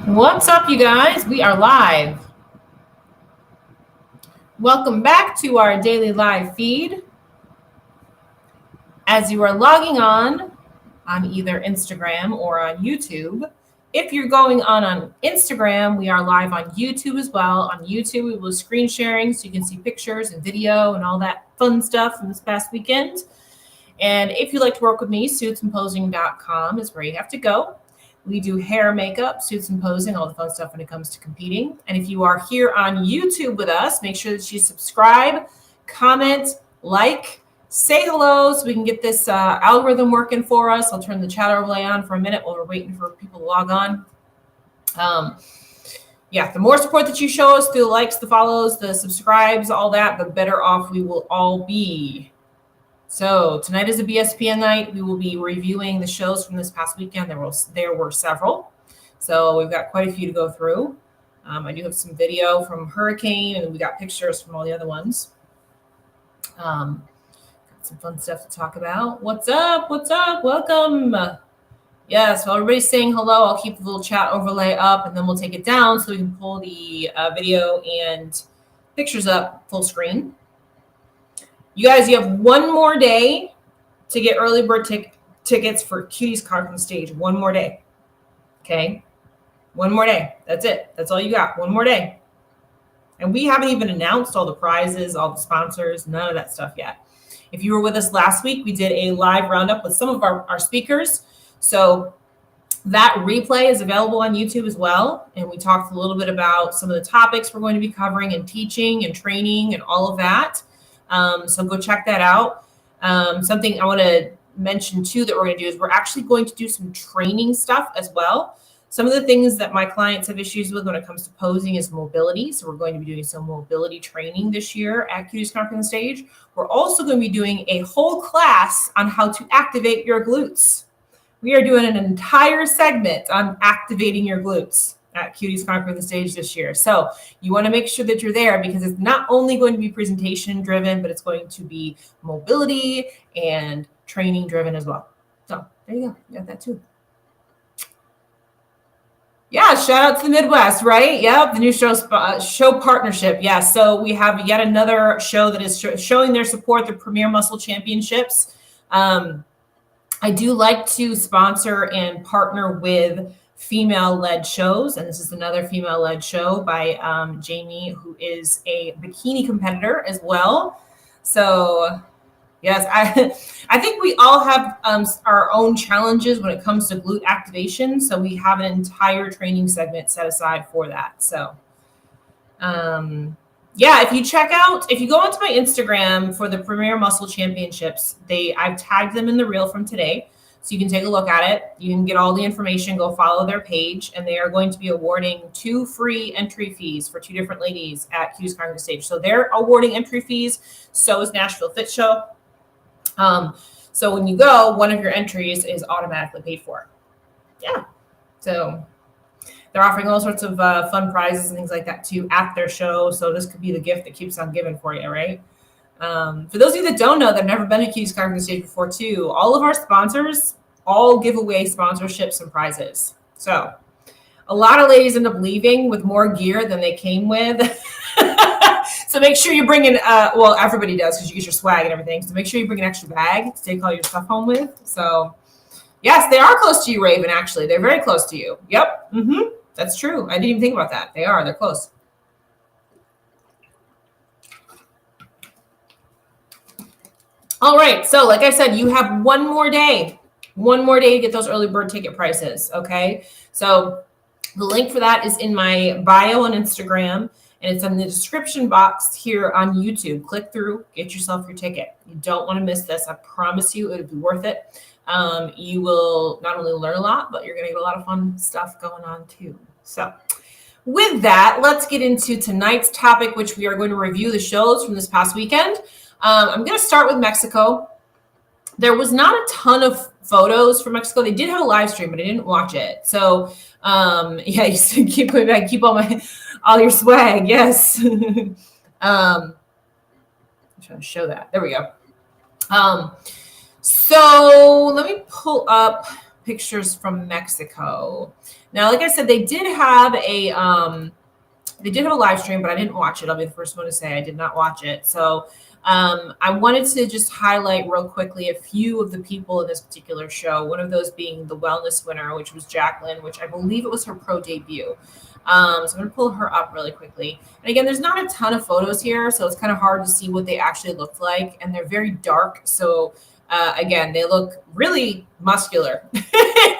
What's up, you guys? We are live. Welcome back to our daily live feed. As you are logging on either Instagram or on YouTube, if you're going on Instagram, we are live on YouTube as well. On YouTube, we will screen sharing so you can see pictures and video and all that fun stuff from this past weekend. And if you'd like to work with me, suitsandposing.com is where you have to go. We do hair, makeup, suits and posing, all the fun stuff when it comes to competing. And if you are here on YouTube with us, make sure that you subscribe, comment, like, say hello so we can get this algorithm working for us. I'll turn the chat overlay on for a minute while we're waiting for people to log on. The more support that you show us through the likes, the follows, the subscribes, all that, the better off we will all be. So tonight is a BSPN night. We will be reviewing the shows from this past weekend. There were several. So we've got quite a few to go through. I do have some video from Hurricane, and we got pictures from all the other ones. Got some fun stuff to talk about. What's up? What's up? Welcome. Yes, well, everybody's saying hello. I'll keep the little chat overlay up, and then we'll take it down so we can pull the video and pictures up full screen. You guys, you have one more day to get early bird tickets for Cutie's Card from the Stage. One more day. Okay? One more day. That's it. That's all you got. One more day. And we haven't even announced all the prizes, all the sponsors, none of that stuff yet. If you were with us last week, we did a live roundup with some of our speakers. So that replay is available on YouTube as well. And we talked a little bit about some of the topics we're going to be covering and teaching and training and all of that. So go check that out. Something I want to mention too that we're going to do is we're actually going to do some training stuff as well. Some of the things that my clients have issues with when it comes to posing is mobility. So we're going to be doing some mobility training this year at Cutie's Card from the Stage. We're also going to be doing a whole class on how to activate your glutes. We are doing an entire segment on activating your glutes at Cutie's Card from the Stage this year. So you want to make sure that you're there because it's not only going to be presentation driven, but it's going to be mobility and training driven as well. So there you go. You got that too. Yeah, shout out to the Midwest, right? Yep, the new show partnership. Yeah, so we have yet another show that is showing their support, the Premier Muscle Championships. I do like to sponsor and partner with female-led shows, and this is another female-led show by Jamie, who is a bikini competitor as well. So yes, I think we all have our own challenges when it comes to glute activation, so we have an entire training segment set aside for that. So if you go onto my Instagram for the Premier Muscle Championships, I've tagged them in the reel from today. So you can take a look at it. You can get all the information, go follow their page, and they are going to be awarding 2 free entry fees for 2 different ladies at Cutie's Card from the Stage. So they're awarding entry fees. So is Nashville Fit Show. So when you go, one of your entries is automatically paid for. Yeah. So they're offering all sorts of fun prizes and things like that too at their show. So this could be the gift that keeps on giving for you, right? For those of you that don't know, that have never been to Cutie's Card from the Stage before too, all of our sponsors all give away sponsorships and prizes. So a lot of ladies end up leaving with more gear than they came with. So make sure you bring in, everybody does because you get your swag and everything. So make sure you bring an extra bag to take all your stuff home with. So yes, they are close to you, Raven, actually. They're very close to you. Yep. That's true. I didn't even think about that. They're close. All right. So like I said, you have one more day to get those early bird ticket prices. Okay. So the link for that is in my bio on Instagram, and it's in the description box here on YouTube. Click through, get yourself your ticket. You don't want to miss this. I promise you it'll be worth it. You will not only learn a lot, but you're going to get a lot of fun stuff going on too. So with that, let's get into tonight's topic, which we are going to review the shows from this past weekend. I'm going to start with Mexico. There was not a ton of photos from Mexico. They did have a live stream, but I didn't watch it. So you keep going back, keep all your swag. Yes. I'm trying to show that. There we go. So let me pull up pictures from Mexico. Now, like I said, they did have a live stream, but I didn't watch it. I'll be the first one to say I did not watch it. So I wanted to just highlight real quickly a few of the people in this particular show. One of those being the wellness winner, which was Jacqueline, which I believe it was her pro debut. So I'm going to pull her up really quickly. And again, there's not a ton of photos here, so it's kind of hard to see what they actually looked like. And they're very dark. So again, they look really muscular.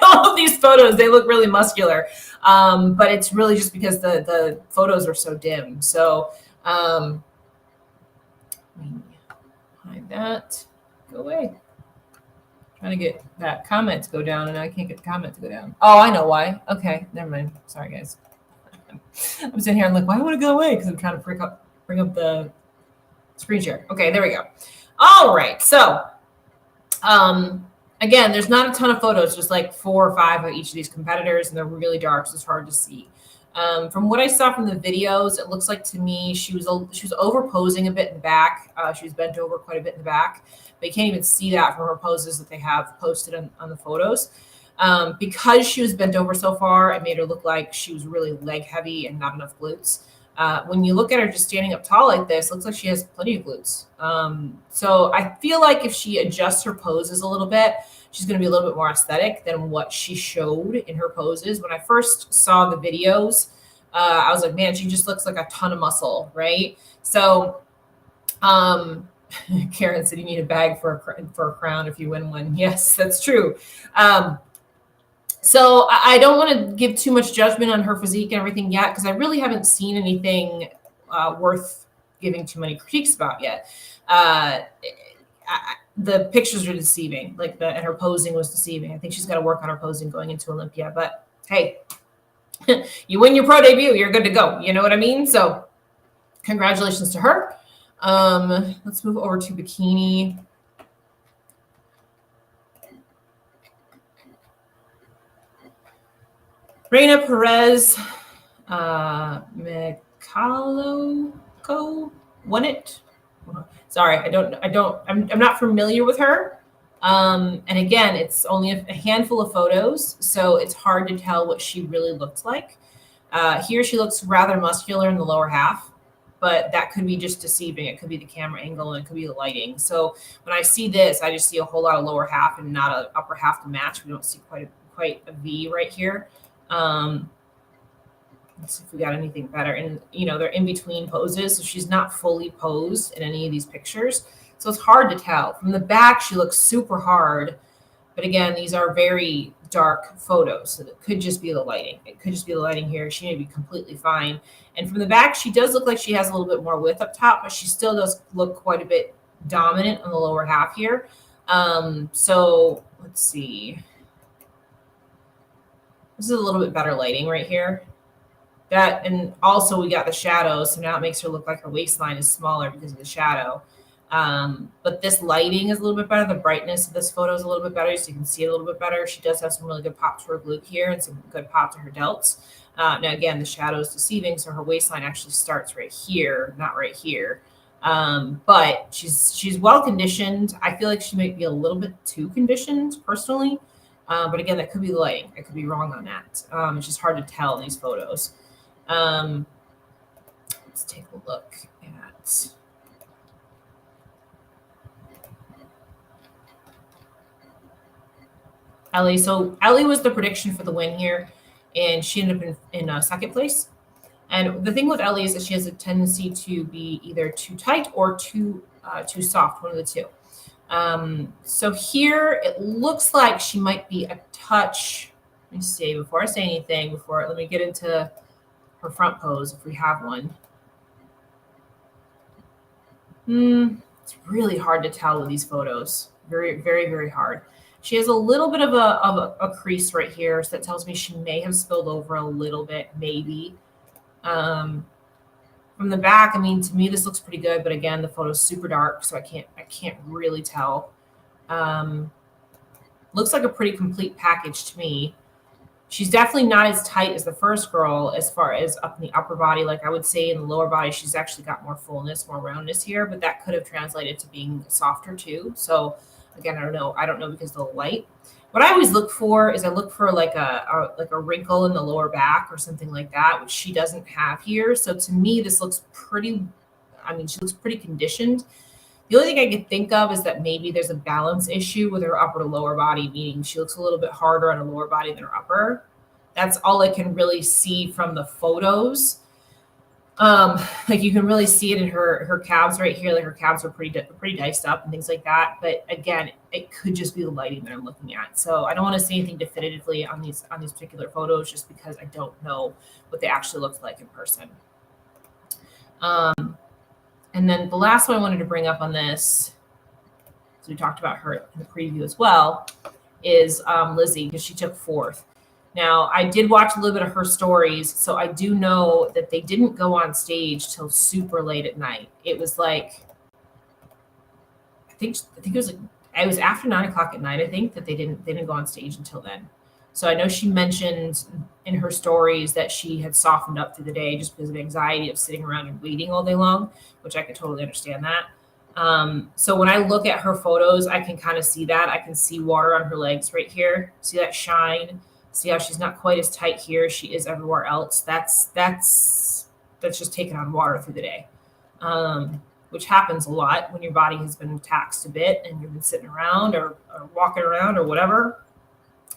All of these photos, they look really muscular. But it's really just because the photos are so dim. So let me hide that. Go away. Trying to get that comment to go down, and I can't get the comment to go down. Oh, I know why. Okay, never mind. Sorry, guys. I'm sitting here and like, why would it go away? Because I'm trying to bring up the screen share. Okay, there we go. All right. So again, there's not a ton of photos, just like 4 or 5 of each of these competitors, and they're really dark, so it's hard to see. From what I saw from the videos, it looks like to me she was over posing a bit in the back. She was bent over quite a bit in the back, but you can't even see that from her poses that they have posted on the photos. Because she was bent over so far, it made her look like she was really leg heavy and not enough glutes. When you look at her just standing up tall like this, it looks like she has plenty of glutes. So I feel like if she adjusts her poses a little bit, she's going to be a little bit more aesthetic than what she showed in her poses. When I first saw the videos, I was like, man, she just looks like a ton of muscle, right? So Karen said you need a bag for a crown if you win one. Yes, that's true. So I don't want to give too much judgment on her physique and everything yet, because I really haven't seen anything worth giving too many critiques about yet. The pictures are deceiving, and her posing was deceiving. I think she's got to work on her posing going into Olympia. But hey, you win your pro debut, you're good to go. You know what I mean? So congratulations to her. Let's move over to bikini. Reina Perez, Michalko won it. Sorry, I'm not familiar with her. And again, it's only a handful of photos, so it's hard to tell what she really looked like. Here she looks rather muscular in the lower half, but that could be just deceiving. It could be the camera angle, and it could be the lighting. So when I see this, I just see a whole lot of lower half and not an upper half to match. We don't see quite a V right here. Let's see if we got anything better. And, they're in between poses, so she's not fully posed in any of these pictures. So it's hard to tell. From the back, she looks super hard. But again, these are very dark photos, so it could just be the lighting. It could just be the lighting here. She may be completely fine. And from the back, she does look like she has a little bit more width up top, but she still does look quite a bit dominant on the lower half here. So let's see. This is a little bit better lighting right here. And also we got the shadows, so now it makes her look like her waistline is smaller because of the shadow. But this lighting is a little bit better. The brightness of this photo is a little bit better, so you can see it a little bit better. She does have some really good pop to her glute here and some good pop to her delts. Now, again, the shadow is deceiving, so her waistline actually starts right here, not right here. But she's well conditioned. I feel like she might be a little bit too conditioned personally. But again, that could be the lighting. I could be wrong on that. It's just hard to tell in these photos. Let's take a look at Ellie. So Ellie was the prediction for the win here, and she ended up in second place. And the thing with Ellie is that she has a tendency to be either too tight or too soft, one of the two. So here it looks like she might be a touch. Let me see, before I say anything, let me get into her front pose if we have one. It's really hard to tell with these photos. Very, very, very hard. She has a little bit of a crease right here, so that tells me she may have spilled over a little bit, maybe. From the back, I mean, to me this looks pretty good, but again, the photo's super dark, so I can't really tell. Looks like a pretty complete package to me. She's definitely not as tight as the first girl as far as up in the upper body. Like I would say in the lower body, she's actually got more fullness, more roundness here, but that could have translated to being softer too. So Again, I don't know because of the light. What I always look for is I look for like a wrinkle in the lower back or something like that, which she doesn't have here. So to me, this looks pretty, I mean, she looks pretty conditioned. The only thing I could think of is that maybe there's a balance issue with her upper to lower body, meaning she looks a little bit harder on her lower body than her upper. That's all I can really see from the photos. Like you can really see it in her calves right here. Like her calves are pretty diced up and things like that. But again, it could just be the lighting that I'm looking at. So I don't want to say anything definitively on these particular photos, just because I don't know what they actually look like in person. And then the last one I wanted to bring up on this, so we talked about her in the preview as well, is Lizzie, because she took 4th. Now, I did watch a little bit of her stories, so I do know that they didn't go on stage till super late at night. It was like, I think it was after 9 o'clock at night. I think that they didn't go on stage until then. So I know she mentioned in her stories that she had softened up through the day just because of anxiety of sitting around and waiting all day long, which I could totally understand that. So when I look at her photos, I can kind of see that. I can see water on her legs right here. See that shine. See how she's not quite as tight here. She is everywhere else. That's just taking on water through the day, which happens a lot when your body has been taxed a bit and you've been sitting around or walking around or whatever.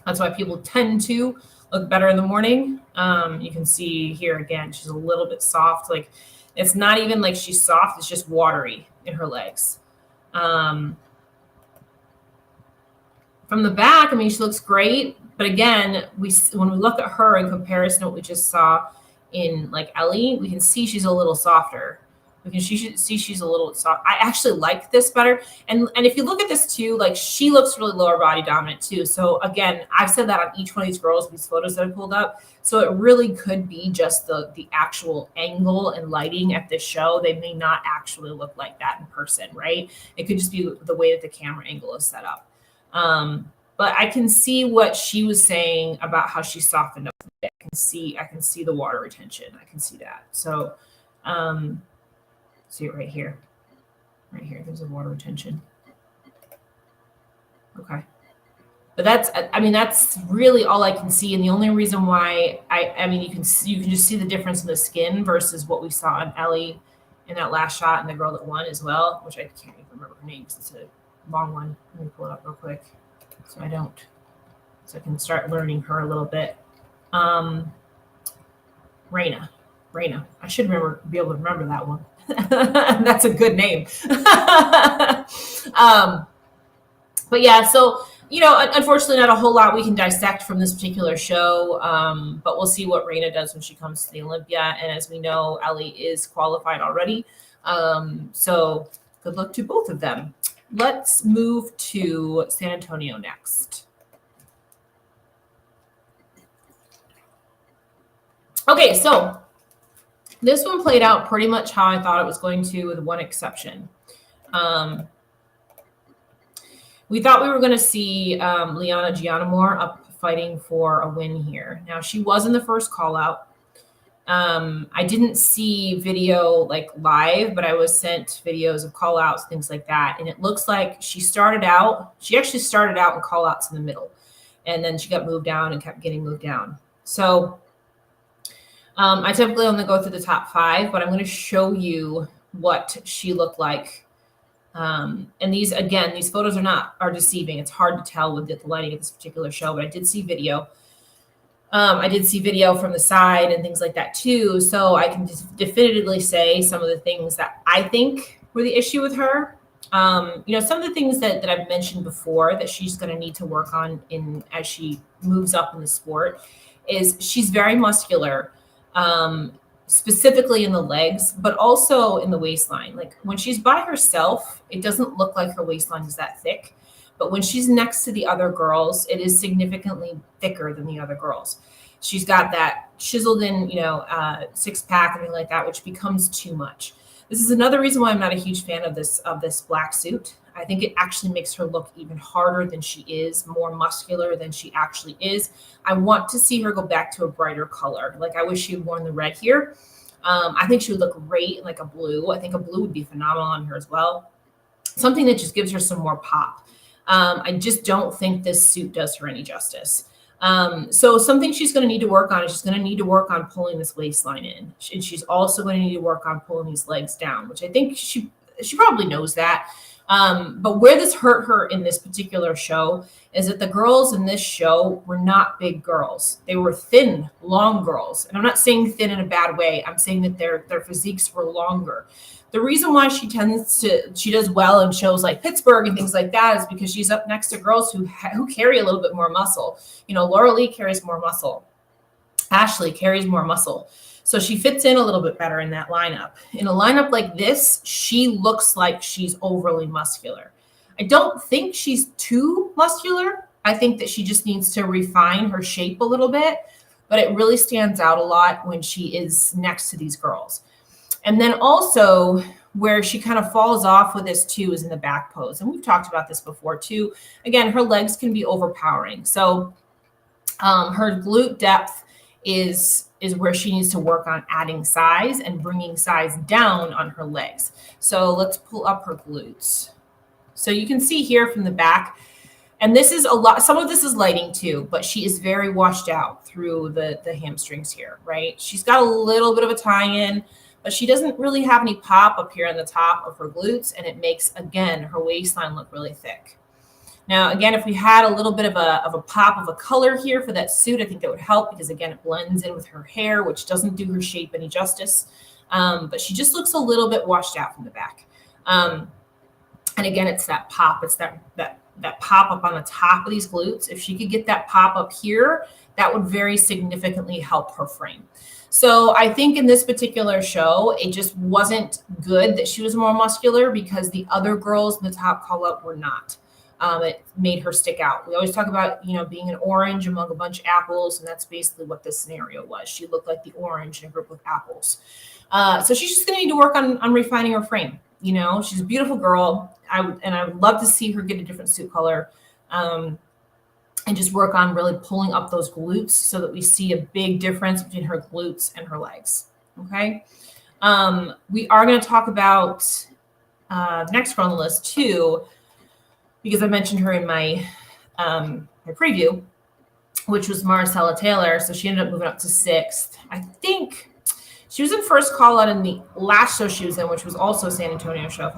That's why people tend to look better in the morning. You can see here again, she's a little bit soft. Like it's not even like she's soft. It's just watery in her legs. From the back, I mean, she looks great. But again, when we look at her in comparison to what we just saw in like Ellie, we can see she's a little softer. We can see she's a little soft. I actually like this better. And if you look at this too, like she looks really lower body dominant too. So again, I've said that on each one of these girls, these photos that I pulled up. So it really could be just the actual angle and lighting at this show. They may not actually look like that in person, right? It could just be the way that the camera angle is set up. But I can see what she was saying about how she softened up. I can see the water retention. I can see that. So, see it right here. Right here, there's a water retention. Okay. But that's really all I can see. And the only reason why I mean, you can just see the difference in the skin versus what we saw on Ellie in that last shot and the girl that won as well, which I can't even remember her name because it's a long one. Let me pull it up real quick so I can start learning her a little bit. Raina. I should be able to remember that one. That's a good name. But yeah, so, unfortunately not a whole lot we can dissect from this particular show, but we'll see what Raina does when she comes to the Olympia. And as we know, Ellie is qualified already. So good luck to both of them. Let's move to San Antonio next. Okay, so this one played out pretty much how I thought it was going to, with one exception. We thought we were going to see Liana Gianamore up fighting for a win here. Now, she was in the first call out. I didn't see video like live, but I was sent videos of call outs, things like that. And it looks like she actually started out in call outs in the middle, and then she got moved down and kept getting moved down. So I typically only go through the top 5, but I'm going to show you what she looked like. And these photos are deceiving. It's hard to tell with the lighting of this particular show, but I did see video. I did see video from the side and things like that too. So I can just definitively say some of the things that I think were the issue with her. Some of the things that I've mentioned before that she's going to need to work on as she moves up in the sport is she's very muscular, specifically in the legs, but also in the waistline. Like when she's by herself, it doesn't look like her waistline is that thick. But when she's next to the other girls, it is significantly thicker than the other girls. She's got that chiseled in, six pack and everything like that, which becomes too much. This is another reason why I'm not a huge fan of this black suit. I think it actually makes her look even harder than she is, more muscular than she actually is. I want to see her go back to a brighter color. Like I wish she had worn the red here. I think she would look great in like a blue. I think a blue would be phenomenal on her as well. Something that just gives her some more pop. I just don't think this suit does her any justice. So something she's going to need to work on is she's going to need to work on pulling this waistline in. And she's also going to need to work on pulling these legs down, which I think she probably knows that. But where this hurt her in this particular show is that the girls in this show were not big girls. They were thin, long girls. And I'm not saying thin in a bad way. I'm saying that their physiques were longer. The reason why she does well in shows like Pittsburgh and things like that is because she's up next to girls who carry a little bit more muscle. You know, Laura Lee carries more muscle. Ashley carries more muscle. So she fits in a little bit better in that lineup. In a lineup like this, she looks like she's overly muscular. I don't think she's too muscular. I think that she just needs to refine her shape a little bit, but it really stands out a lot when she is next to these girls. And then also where she kind of falls off with this too is in the back pose. And we've talked about this before too. Again, her legs can be overpowering. So her glute depth is where she needs to work on adding size and bringing size down on her legs. So let's pull up her glutes. So you can see here from the back, and this is a lot, some of this is lighting too, but she is very washed out through the hamstrings here, right? She's got a little bit of a tie-in, but she doesn't really have any pop up here on the top of her glutes, and it makes, again, her waistline look really thick. Now, again, if we had a little bit of a pop of a color here for that suit, I think that would help because, again, it blends in with her hair, which doesn't do her shape any justice. But she just looks a little bit washed out from the back. And again, it's that pop. It's that pop up on the top of these glutes. If she could get that pop up here, that would very significantly help her frame. So I think in this particular show, it just wasn't good that she was more muscular because the other girls in the top call up were not. It made her stick out. We always talk about, you know, being an orange among a bunch of apples, and that's basically what this scenario was. She looked like the orange in a group of apples. So she's just going to need to work on refining her frame. You know, she's a beautiful girl. I would love to see her get a different suit color, and just work on really pulling up those glutes so that we see a big difference between her glutes and her legs. Okay. We are going to talk about the next girl on the list too, because I mentioned her in my preview, which was Marcella Taylor. So she ended up moving up to 6th. I think she was in first call out in the last show she was in, which was also a San Antonio show, if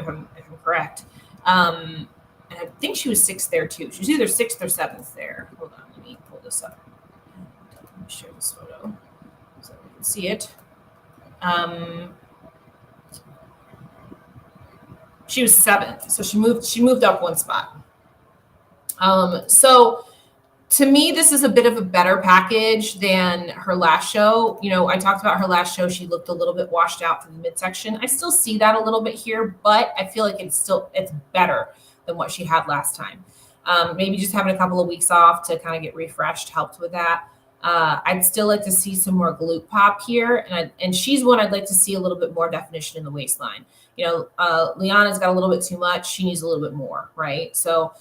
I'm correct. And I think she was 6th there too. She was either 6th or 7th there. Hold on, let me pull this up. Let me share this photo so we can see it. She was 7th, so she moved up one spot. So to me, this is a bit of a better package than her last show. You know, I talked about her last show. She looked a little bit washed out from the midsection. I still see that a little bit here, but I feel like it's better than what she had last time. Maybe just having a couple of weeks off to kind of get refreshed helped with that. I'd still like to see some more glute pop here. And she's one I'd like to see a little bit more definition in the waistline. You know, Liana's got a little bit too much. She needs a little bit more, right? So,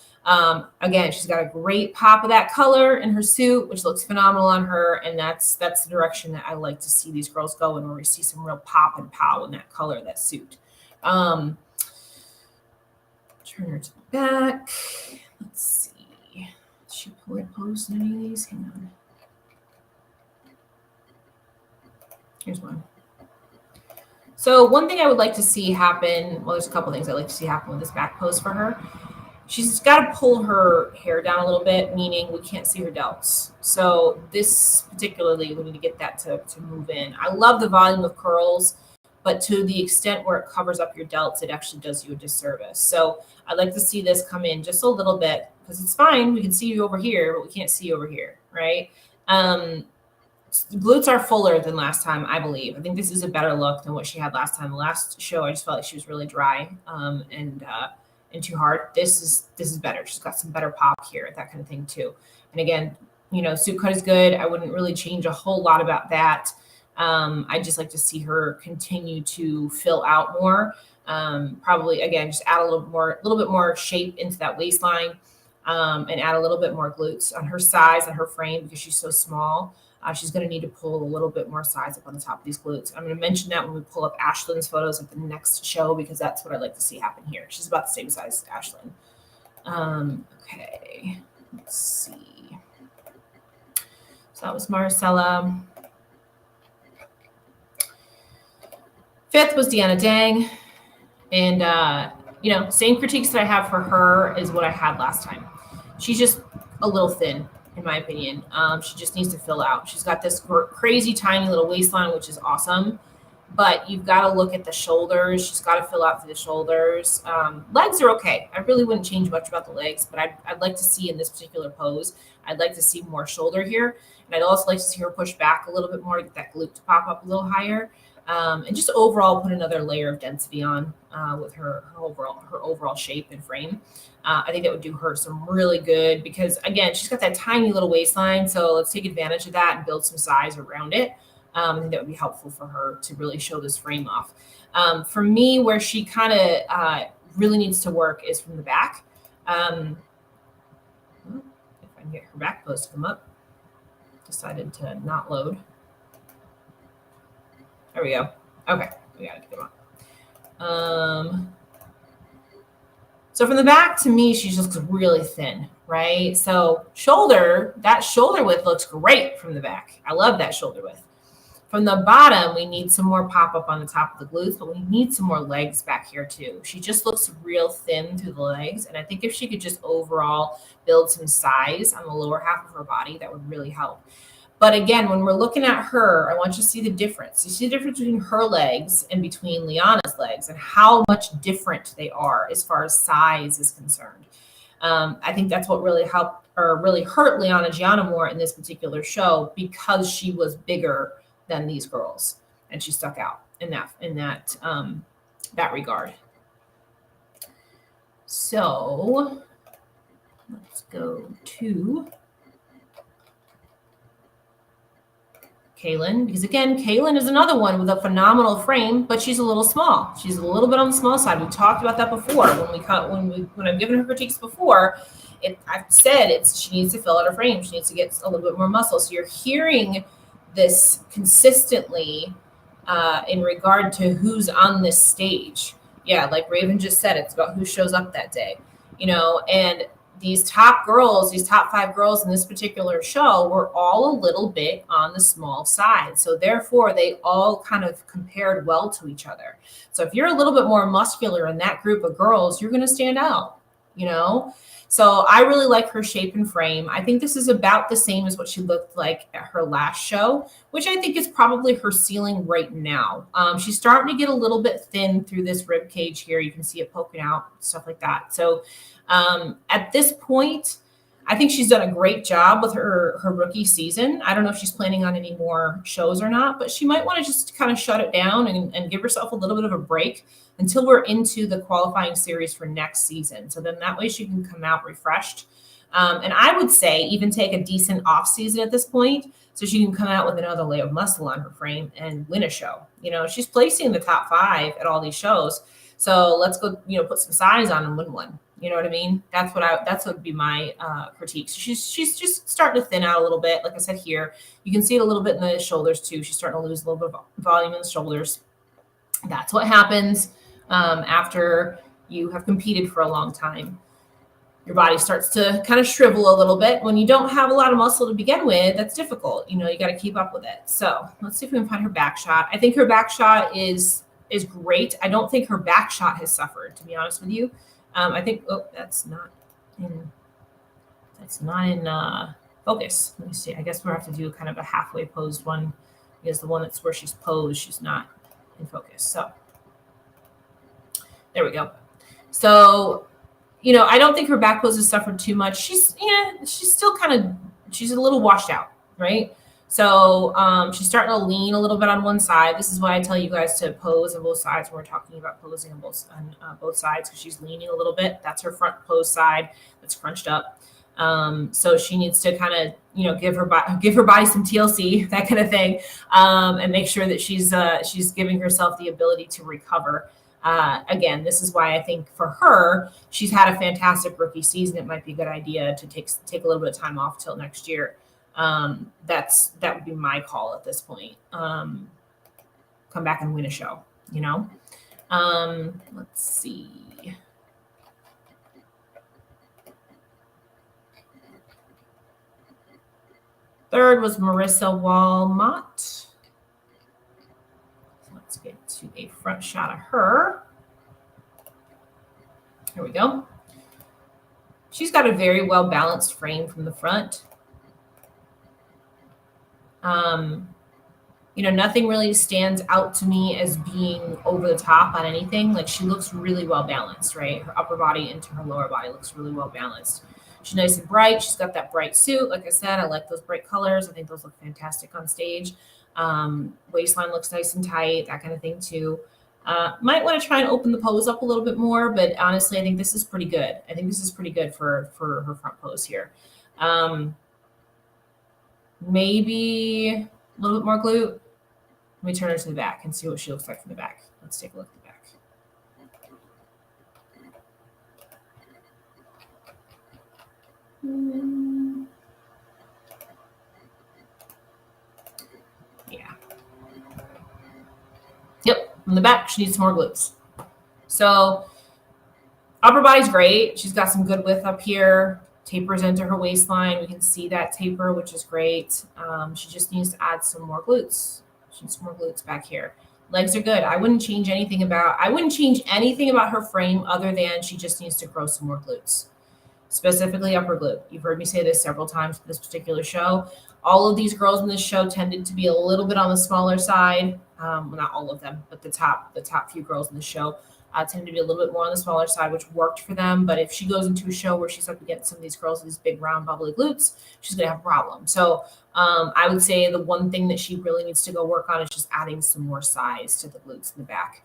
again, she's got a great pop of that color in her suit, which looks phenomenal on her. And that's the direction that I like to see these girls go in, where we see some real pop and pow in that color, that suit. Turn her to the back. Let's see. Did she post any of these? Hang on. Here's one. So one thing I would like to see happen, well, there's a couple things I'd like to see happen with this back pose for her. She's got to pull her hair down a little bit, meaning we can't see her delts. So this particularly, we need to get that to move in. I love the volume of curls, but to the extent where it covers up your delts, it actually does you a disservice. So I'd like to see this come in just a little bit, because it's fine. We can see you over here, but we can't see you over here, right? Glutes are fuller than last time, I believe. I think this is a better look than what she had last time. The last show, I just felt like she was really dry and too hard. This is better. She's got some better pop here, that kind of thing too. And again, you know, suit cut is good. I wouldn't really change a whole lot about that. I'd just like to see her continue to fill out more. Probably again, just add a little bit more shape into that waistline, and add a little bit more glutes on her size and her frame, because she's so small. She's going to need to pull a little bit more size up on the top of these glutes. I'm going to mention that when we pull up Ashlyn's photos at the next show, because that's what I'd like to see happen here. She's about the same size as Ashlyn. Okay, let's see. So that was Marcella. Fifth was Deanna Dang. And, same critiques that I have for her is what I had last time. She's just a little thin, in my opinion. She just needs to fill out. She's got this crazy tiny little waistline, which is awesome. But you've got to look at the shoulders. She's got to fill out for the shoulders. Legs are okay. I really wouldn't change much about the legs, but I'd like to see in this particular pose, I'd like to see more shoulder here. And I'd also like to see her push back a little bit more, get that glute to pop up a little higher. And just overall put another layer of density on with her overall shape and frame. I think that would do her some really good because, again, she's got that tiny little waistline. So let's take advantage of that and build some size around it. I think that would be helpful for her to really show this frame off. For me, where she kind of really needs to work is from the back. If I can get her back pose to come up. Decided to not load. There we go. Okay, we got to get them up. So from the back, to me, she just looks really thin, right? So that shoulder width looks great from the back. I love that shoulder width. From the bottom, we need some more pop-up on the top of the glutes, but we need some more legs back here too. She just looks real thin through the legs, and I think if she could just overall build some size on the lower half of her body, that would really help. But again, when we're looking at her, I want you to see the difference. You see the difference between her legs and between Liana's legs and how much different they are as far as size is concerned. I think that's what really helped or really hurt Liana Gianna more in this particular show because she was bigger than these girls, and she stuck out in that regard. So let's go to Kaylin, because again, Kaylin is another one with a phenomenal frame, but she's a little small. She's a little bit on the small side. We talked about that before when I've given her critiques before. I've said she needs to fill out her frame. She needs to get a little bit more muscle. So you're hearing this consistently in regard to who's on this stage. Yeah, like Raven just said, it's about who shows up that day, and these top 5 girls in this particular show were all a little bit on the small side. So therefore, they all kind of compared well to each other. So if you're a little bit more muscular in that group of girls, you're going to stand out, So I really like her shape and frame. I think this is about the same as what she looked like at her last show, which I think is probably her ceiling right now. She's starting to get a little bit thin through this rib cage here. You can see it poking out, stuff like that. So at this point, I think she's done a great job with her rookie season. I don't know if she's planning on any more shows or not, but she might want to just kind of shut it down and give herself a little bit of a break until we're into the qualifying series for next season. So then that way she can come out refreshed. And I would say even take a decent off season at this point so she can come out with another layer of muscle on her frame and win a show. She's placing in the top 5 at all these shows. So let's go, put some size on and win one. You know what I mean? That's what would be my critique. So she's just starting to thin out a little bit. Like I said here, you can see it a little bit in the shoulders too. She's starting to lose a little bit of volume in the shoulders. That's what happens after you have competed for a long time. Your body starts to kind of shrivel a little bit. When you don't have a lot of muscle to begin with, that's difficult. You got to keep up with it. So let's see if we can find her back shot. I think her back shot is great. I don't think her back shot has suffered, to be honest with you. I think, that's not in focus. Let me see. I guess we'll have to do kind of a halfway posed one because the one that's where she's posed, she's not in focus. So there we go. So, I don't think her back pose has suffered too much. She's still she's a little washed out, right? So she's starting to lean a little bit on one side. This is why I tell you guys to pose on both sides when we're talking about posing on both sides, because she's leaning a little bit. That's her front pose side that's crunched up. So she needs to kind of, give her body some TLC, that kind of thing, and make sure that she's giving herself the ability to recover. Again, this is why I think for her, she's had a fantastic rookie season. It might be a good idea to take a little bit of time off till next year. That would be my call at this point. Come back and win a show, Let's see. Third was Marissa Walmot. Let's get to a front shot of her. Here we go. She's got a very well balanced frame from the front. You know, nothing really stands out to me as being over the top on anything. Like, she looks really well balanced, right? Her upper body into her lower body looks really well balanced. She's nice and bright. She's got that bright suit. Like I said, I like those bright colors. I think those look fantastic on stage. Waistline looks nice and tight, that kind of thing too. Might want to try and open the pose up a little bit more, but honestly, I think this is pretty good. I think this is pretty good for her front pose here. Maybe a little bit more glute. Let me turn her to the back and see what she looks like from the back. Let's take a look at the back. Yeah. Yep, from the back, she needs some more glutes. So upper body's great. She's got some good width up here. Tapers into her waistline. We can see that taper, which is great. She just needs to add some more glutes. She needs some more glutes back here. Legs are good. I wouldn't change anything about her frame other than she just needs to grow some more glutes, specifically upper glute. You've heard me say this several times for this particular show. All of these girls in this show tended to be a little bit on the smaller side. Well, not all of them, but the top few girls in the show tend to be a little bit more on the smaller side, which worked for them. But if she goes into a show where she's up against some of these girls with these big, round, bubbly glutes, she's going to have a problem. So I would say the one thing that she really needs to go work on is just adding some more size to the glutes in the back.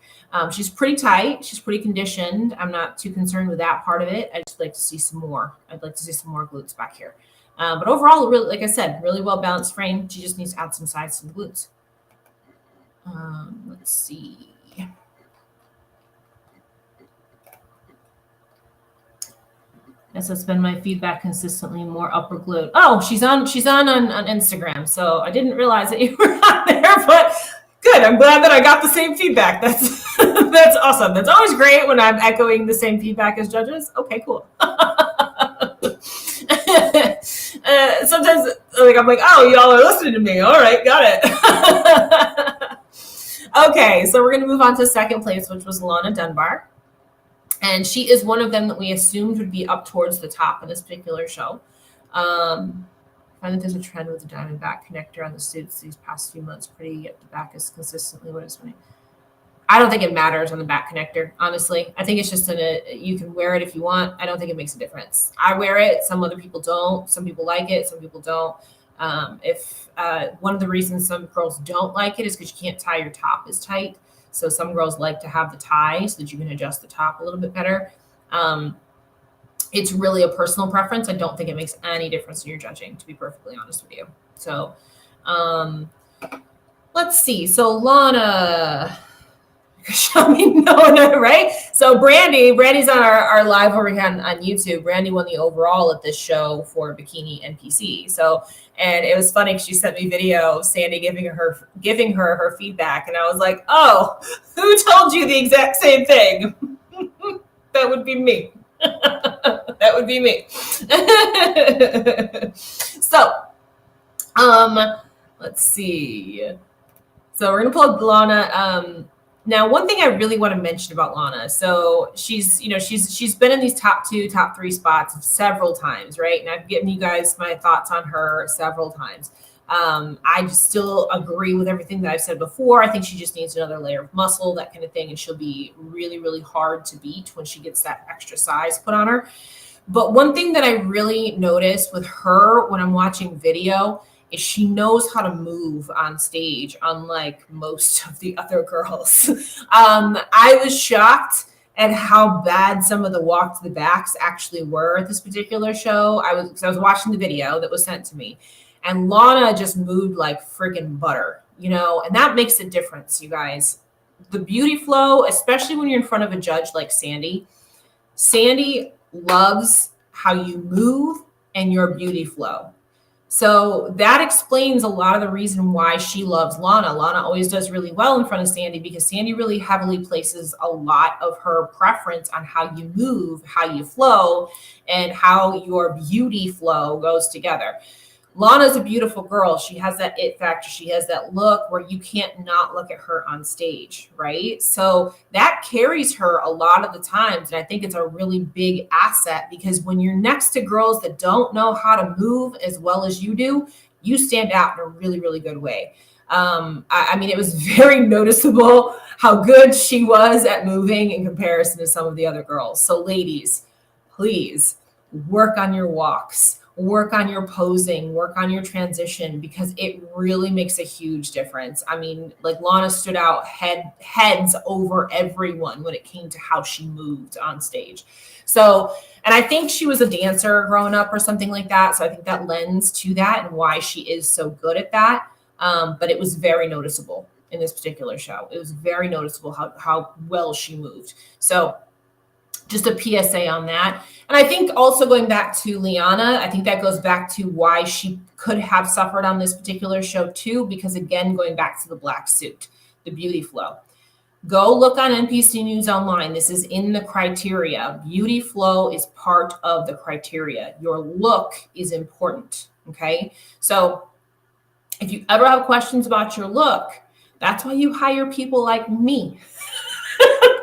She's pretty tight. She's pretty conditioned. I'm not too concerned with that part of it. I'd just like to see some more. I'd like to see some more glutes back here. But overall, really, like I said, really well-balanced frame. She just needs to add some size to the glutes. Let's see. Yes, that's been my feedback consistently, more upper glute. Oh, she's on Instagram. So I didn't realize that you were on there, but good. I'm glad that I got the same feedback. That's that's awesome. That's always great when I'm echoing the same feedback as judges. Okay, cool. Sometimes I'm like, oh, y'all are listening to me. All right, got it. Okay, so we're going to move on to second place, which was Lana Dunbar. And she is one of them that we assumed would be up towards the top of this particular show. I find that there's a trend with the diamond back connector on the suits these past few months. Pretty at the back is consistently what is winning. I don't think it matters on the back connector, honestly. I think it's just you can wear it if you want. I don't think it makes a difference. I wear it. Some other people don't. Some people like it. Some people don't. One of the reasons some girls don't like it is because you can't tie your top as tight. So some girls like to have the tie so that you can adjust the top a little bit better. It's really a personal preference. I don't think it makes any difference in your judging, to be perfectly honest with you. So let's see. So Lana, no, right? So Brandy's on our live over here on YouTube. Brandy won the overall at this show for bikini NPC. So, and it was funny because she sent me video of Sandy giving her feedback, and I was like, oh, who told you the exact same thing? That would be me. That would be me. So, let's see. So we're gonna pull up Lana. Now, one thing I really want to mention about Lana, so she's been in these top 2, top 3 spots several times, right? And I've given you guys my thoughts on her several times. I still agree with everything that I've said before. I think she just needs another layer of muscle, that kind of thing, and she'll be really, really hard to beat when she gets that extra size put on her. But one thing that I really noticed with her when I'm watching video is she knows how to move on stage, unlike most of the other girls. I was shocked at how bad some of the walk to the backs actually were at this particular show. I was watching the video that was sent to me, and Lana just moved like freaking butter, and that makes a difference, you guys. The beauty flow, especially when you're in front of a judge like Sandy. Sandy loves how you move and your beauty flow. So that explains a lot of the reason why she loves Lana. Lana always does really well in front of Sandy because Sandy really heavily places a lot of her preference on how you move, how you flow, and how your beauty flow goes together. Lana's a beautiful girl. She has that it factor. She has that look where you can't not look at her on stage, right? So that carries her a lot of the times. And I think it's a really big asset because when you're next to girls that don't know how to move as well as you do, you stand out in a really, really good way. I mean, it was very noticeable how good she was at moving in comparison to some of the other girls. So ladies, please work on your walks, work on your posing, work on your transition, because it really makes a huge difference. I mean, like Lana stood out heads over everyone when it came to how she moved on stage. So, and I think she was a dancer growing up or something like that. So I think that lends to that and why she is so good at that. But it was very noticeable in this particular show. It was very noticeable how well she moved. So just a PSA on that. And I think also going back to Liana, I think that goes back to why she could have suffered on this particular show too, because again, going back to the black suit, the beauty flow. Go look on NPC News Online. This is in the criteria. Beauty flow is part of the criteria. Your look is important, okay? So if you ever have questions about your look, that's why you hire people like me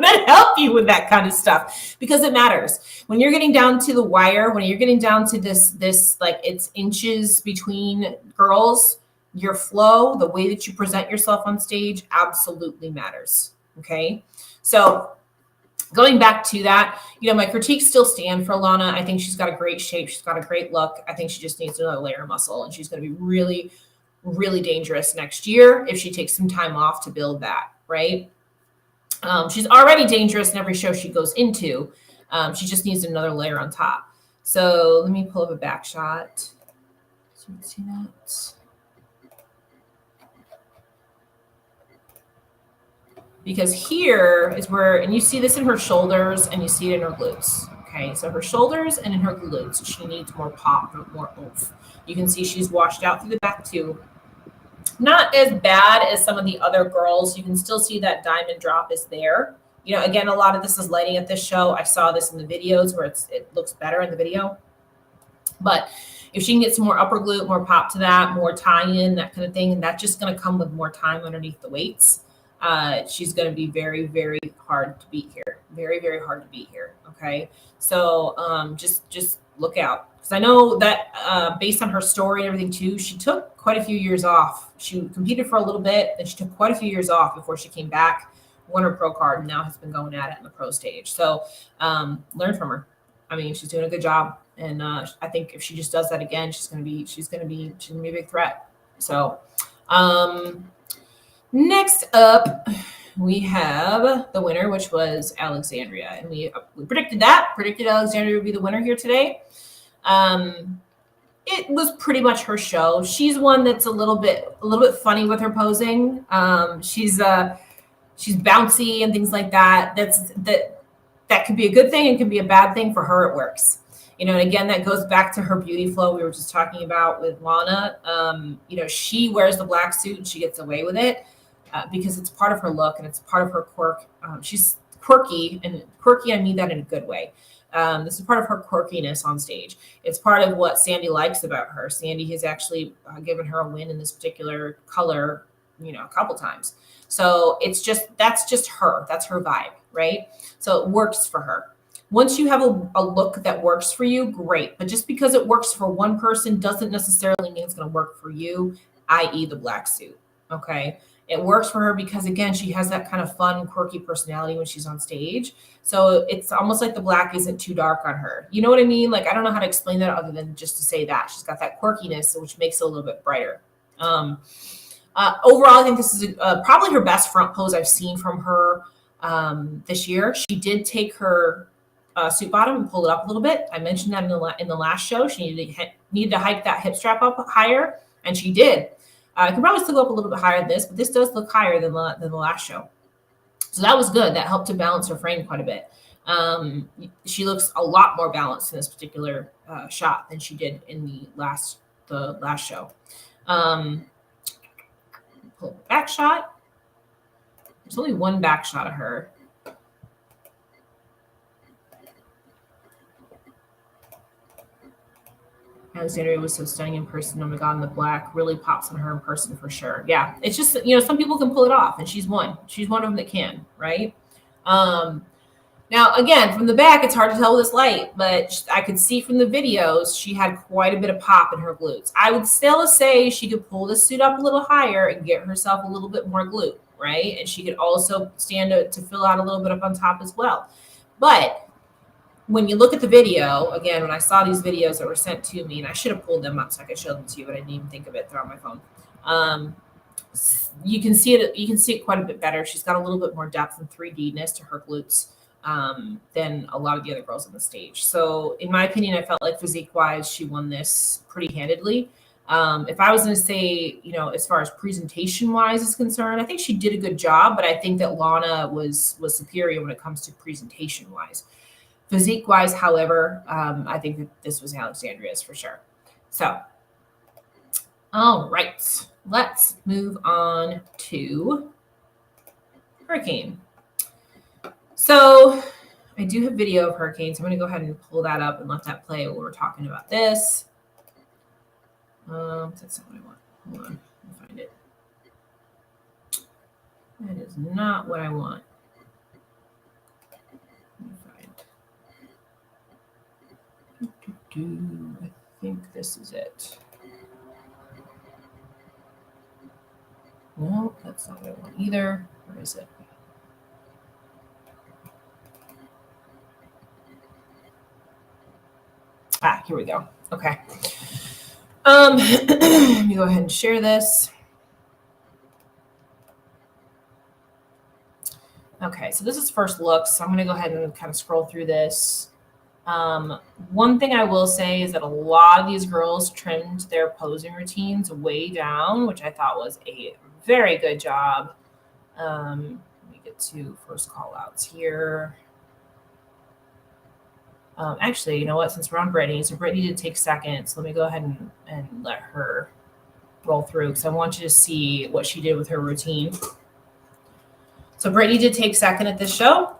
that help you with that kind of stuff, because it matters. When you're getting down to the wire, when you're getting down to this like it's inches between girls, your flow, the way that you present yourself on stage absolutely matters, okay? So going back to that, you know, my critiques still stand for Lana. I think she's got a great shape. She's got a great look. I think she just needs another layer of muscle, and she's going to be really, really dangerous next year if she takes some time off to build that, right? She's already dangerous in every show she goes into. She just needs another layer on top. So let me pull up a back shot. So you can see that. Because here is where, and you see this in her shoulders and you see it in her glutes. Okay, so her shoulders and in her glutes, she needs more pop, more oomph. You can see she's washed out through the back too. Not as bad as some of the other girls. You can still see that diamond drop is there. You know, again, a lot of this is lighting at this show. I saw this in the videos where it looks better in the video. But if she can get some more upper glute, more pop to that, more tie-in, that kind of thing, and that's just going to come with more time underneath the weights. She's going to be very, very hard to beat here. Very, very hard to beat here. Okay. So just look out. Because I know that based on her story and everything too, she took quite a few years off. She competed for a little bit, and she took quite a few years off before she came back, won her pro card, and now has been going at it in the pro stage. So learn from her. I mean, she's doing a good job. And I think if she just does that again, she's gonna be a big threat. So next up, we have the winner, which was Alexandria, and we predicted Alexandria would be the winner here today. It was pretty much her show. She's one that's a little bit funny with her posing. She's bouncy and things like that. That could be a good thing and can be a bad thing. For her, it works. You know, and again, that goes back to her beauty flow we were just talking about with Lana. You know, she wears the black suit and she gets away with it because it's part of her look and it's part of her quirk. She's quirky, and quirky, I mean that in a good way. This is part of her quirkiness on stage. It's part of what Sandy likes about her. Sandy has actually given her a win in this particular color, you know, a couple times. So that's just her. That's her vibe, right? So it works for her. Once you have a look that works for you, great. But just because it works for one person doesn't necessarily mean it's going to work for you, i.e. the black suit, okay? It works for her because, again, she has that kind of fun, quirky personality when she's on stage. So it's almost like the black isn't too dark on her. You know what I mean? Like, I don't know how to explain that other than just to say that. She's got that quirkiness, which makes it a little bit brighter. Overall, I think this is probably her best front pose I've seen from her this year. She did take her suit bottom and pull it up a little bit. I mentioned that in the last show. She needed to hike that hip strap up higher, and she did. I can probably still go up a little bit higher than this, but this does look higher than the last show. So that was good. That helped to balance her frame quite a bit. She looks a lot more balanced in this particular shot than she did in the last show. Pull the back shot. There's only one back shot of her. Alexandria was so stunning in person. Oh my God, and the black really pops on her in person for sure. Yeah, it's just, some people can pull it off, and she's one. She's one of them that can, right? Now, again, from the back, it's hard to tell with this light, but I could see from the videos she had quite a bit of pop in her glutes. I would still say she could pull the suit up a little higher and get herself a little bit more glute, right? And she could also stand to fill out a little bit up on top as well. But when you look at the video, again, when I saw these videos that were sent to me, and I should have pulled them up so I could show them to you, but I didn't even think of it. They're on my phone. You can see it. You can see it quite a bit better. She's got a little bit more depth and 3D-ness to her glutes than a lot of the other girls on the stage. So, in my opinion, I felt like physique-wise, she won this pretty handedly. If I was going to say, as far as presentation-wise is concerned, I think she did a good job, but I think that Lana was superior when it comes to presentation-wise. Physique-wise, however, I think that this was Alexandria's for sure. So, all right, let's move on to Hurricane. So I do have video of Hurricane, so I'm going to go ahead and pull that up and let that play while we're talking about this. That's not what I want. Hold on, let me find it. That is not what I want. I think this is it. No, that's not what I want either. Where is it? Here we go. Okay. Let me go ahead and share this. Okay, so this is first look. So I'm going to go ahead and kind of scroll through this. One thing I will say is that a lot of these girls trimmed their posing routines way down, which I thought was a very good job. Let me get to first call outs here. Actually, you know what? Since we're on Brittany, so Brittany did take second. So let me go ahead and let her roll through because I want you to see what she did with her routine. So Brittany did take second at this show.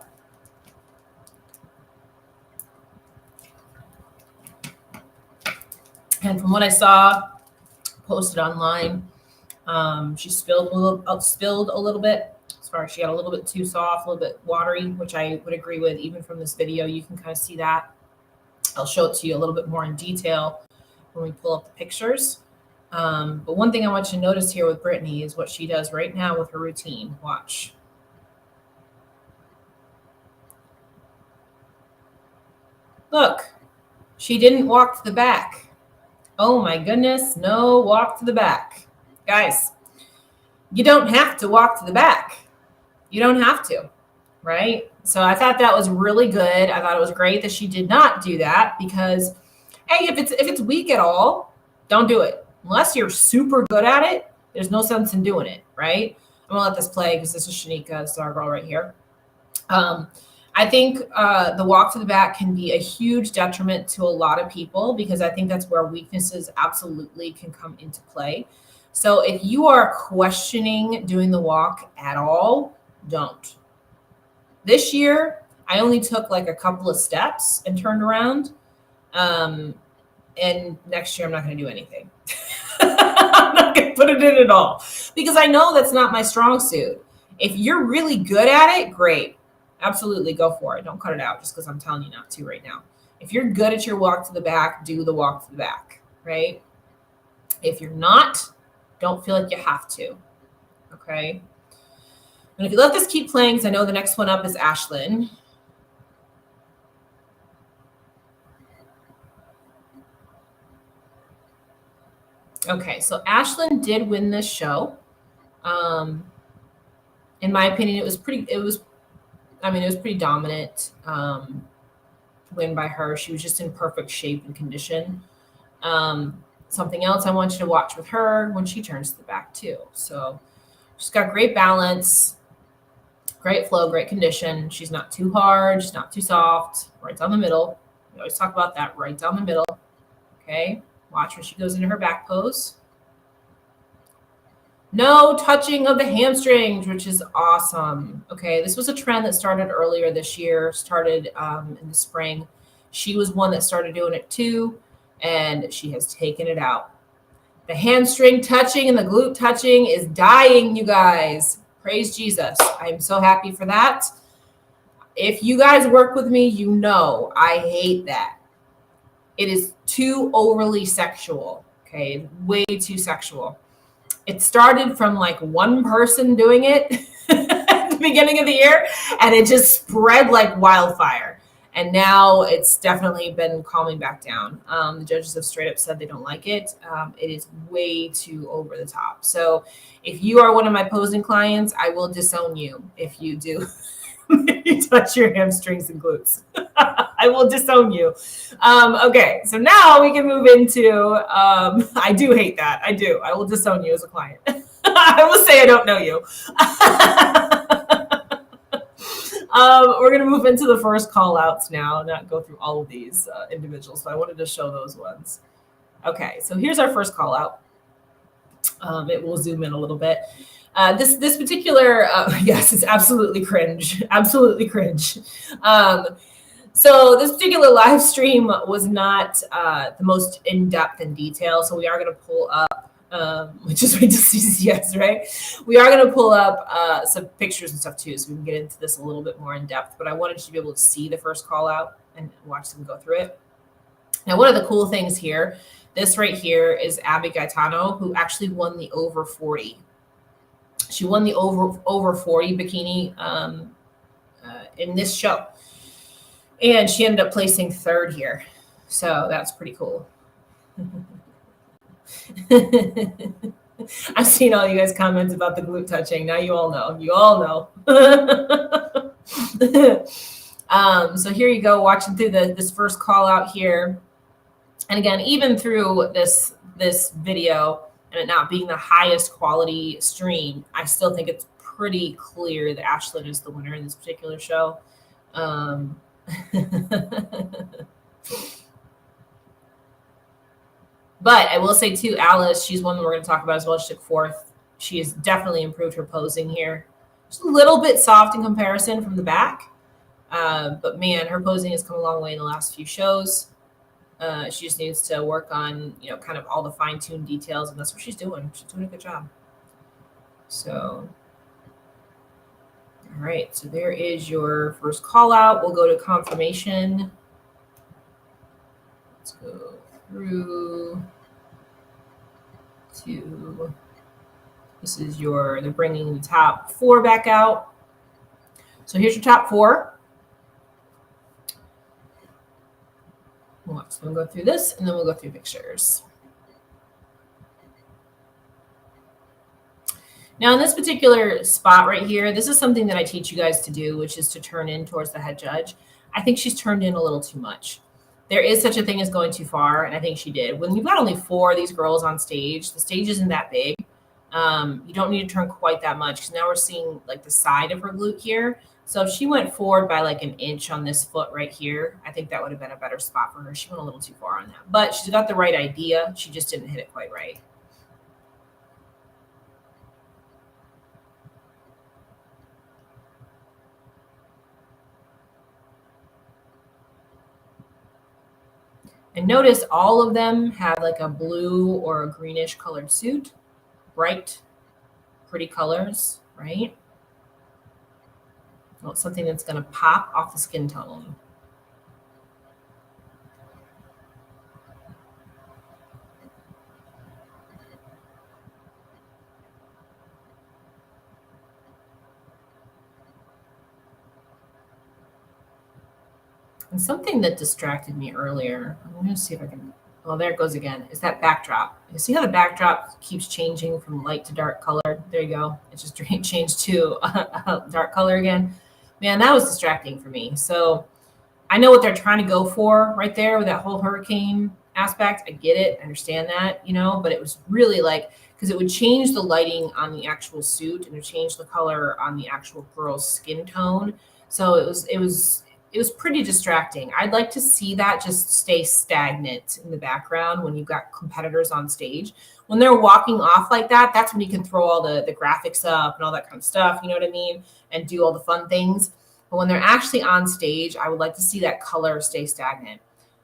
And from what I saw posted online, she spilled a little bit. As far as she got a little bit too soft, a little bit watery, which I would agree with. Even from this video, you can kind of see that. I'll show it to you a little bit more in detail when we pull up the pictures. But one thing I want you to notice here with Brittany is what she does right now with her routine. Watch. Look, she didn't walk to the back. Oh my goodness, no walk to the back. Guys, you don't have to walk to the back. You don't have to, right? So I thought that was really good. I thought it was great that she did not do that because, hey, if it's weak at all, don't do it. Unless you're super good at it, there's no sense in doing it, right? I'm gonna let this play because this is Shanika, this is our girl right here. I think the walk to the back can be a huge detriment to a lot of people because I think that's where weaknesses absolutely can come into play. So if you are questioning doing the walk at all, don't. This year, I only took like a couple of steps and turned around. And next year, I'm not going to do anything. I'm not going to put it in at all because I know that's not my strong suit. If you're really good at it, great. Absolutely, go for it. Don't cut it out just because I'm telling you not to right now. If you're good at your walk to the back, do the walk to the back, right? If you're not, don't feel like you have to, okay? And if you let this keep playing, because I know the next one up is Ashlyn. Okay, so Ashlyn did win this show. In my opinion, it was pretty dominant win by her. She was just in perfect shape and condition. Something else I want you to watch with her when she turns to the back too. So she's got great balance, great flow, great condition. She's not too hard. She's not too soft. Right down the middle. We always talk about that, right down the middle. Okay. Watch when she goes into her back pose. No touching of the hamstrings, which is awesome. Okay, this was a trend that started earlier this year, started in the spring. She was one that started doing it too. and she has taken it out. The hamstring touching and the glute touching is dying, you guys. Praise Jesus. I'm so happy for that. If you guys work with me, you know I hate that. It is too overly sexual, okay? Way too sexual. It started from like one person doing it at the beginning of the year, and it just spread like wildfire. And now it's definitely been calming back down. The judges have straight up said they don't like it. It is way too over the top. So if you are one of my posing clients, I will disown you if you do. You touch your hamstrings and glutes. I will disown you. Okay, so now we can move into, I do hate that. I do. I will disown you as a client. I will say I don't know you. We're going to move into the first call outs now, not go through all of these individuals, but I wanted to show those ones. Okay, so here's our first call out. It will zoom in a little bit. This particular, yes, it's absolutely cringe. Absolutely cringe. So this particular live stream was not the most in-depth in detail. So we are going to pull up, which is right to CCS, right? We are going to pull up some pictures and stuff too, so we can get into this a little bit more in depth. But I wanted you to be able to see the first call out and watch them go through it. Now, one of the cool things here, this right here is Abby Gaetano, who actually won the over 40. She won the over 40 bikini in this show. And she ended up placing third here. So that's pretty cool. I've seen all you guys comments about the glute touching. Now you all know. You all know. So here you go, watching through this first call out here. And again, even through this video and it not being the highest quality stream, I still think it's pretty clear that Ashlyn is the winner in this particular show. But I will say too, Alice, she's one that we're going to talk about as well. She took fourth. She has definitely improved her posing here. Just a little bit soft in comparison from the back. But man, her posing has come a long way in the last few shows. She just needs to work on, kind of all the fine-tuned details, and that's what she's doing. She's doing a good job. So, all right. So there is your first call out. We'll go to confirmation. Let's go through to, this is they're bringing the top 4 back out. So here's your top 4. So we'll go through this, and then we'll go through pictures. Now, in this particular spot right here, this is something that I teach you guys to do, which is to turn in towards the head judge. I think she's turned in a little too much. There is such a thing as going too far, and I think she did. When you've got only 4 of these girls on stage, the stage isn't that big. You don't need to turn quite that much, because now we're seeing like the side of her glute here. So if she went forward by like an inch on this foot right here, I think that would have been a better spot for her. She went a little too far on that, but she's got the right idea. She just didn't hit it quite right. And notice all of them have like a blue or a greenish colored suit, bright, pretty colors, right? Well, something that's going to pop off the skin tone. And something that distracted me earlier, I'm going to see if I can, well, there it goes again, is that backdrop. You see how the backdrop keeps changing from light to dark color? There you go. It just changed to dark color again. Man, that was distracting for me. So I know what they're trying to go for right there with that whole hurricane aspect. I get it. I understand that, but it was really like, because it would change the lighting on the actual suit and it would change the color on the actual girl's skin tone. So it was pretty distracting. I'd like to see that just stay stagnant in the background when you've got competitors on stage. When they're walking off like that, that's when you can throw all the graphics up and all that kind of stuff, you know what I mean? And do all the fun things. But when they're actually on stage, I would like to see that color stay stagnant.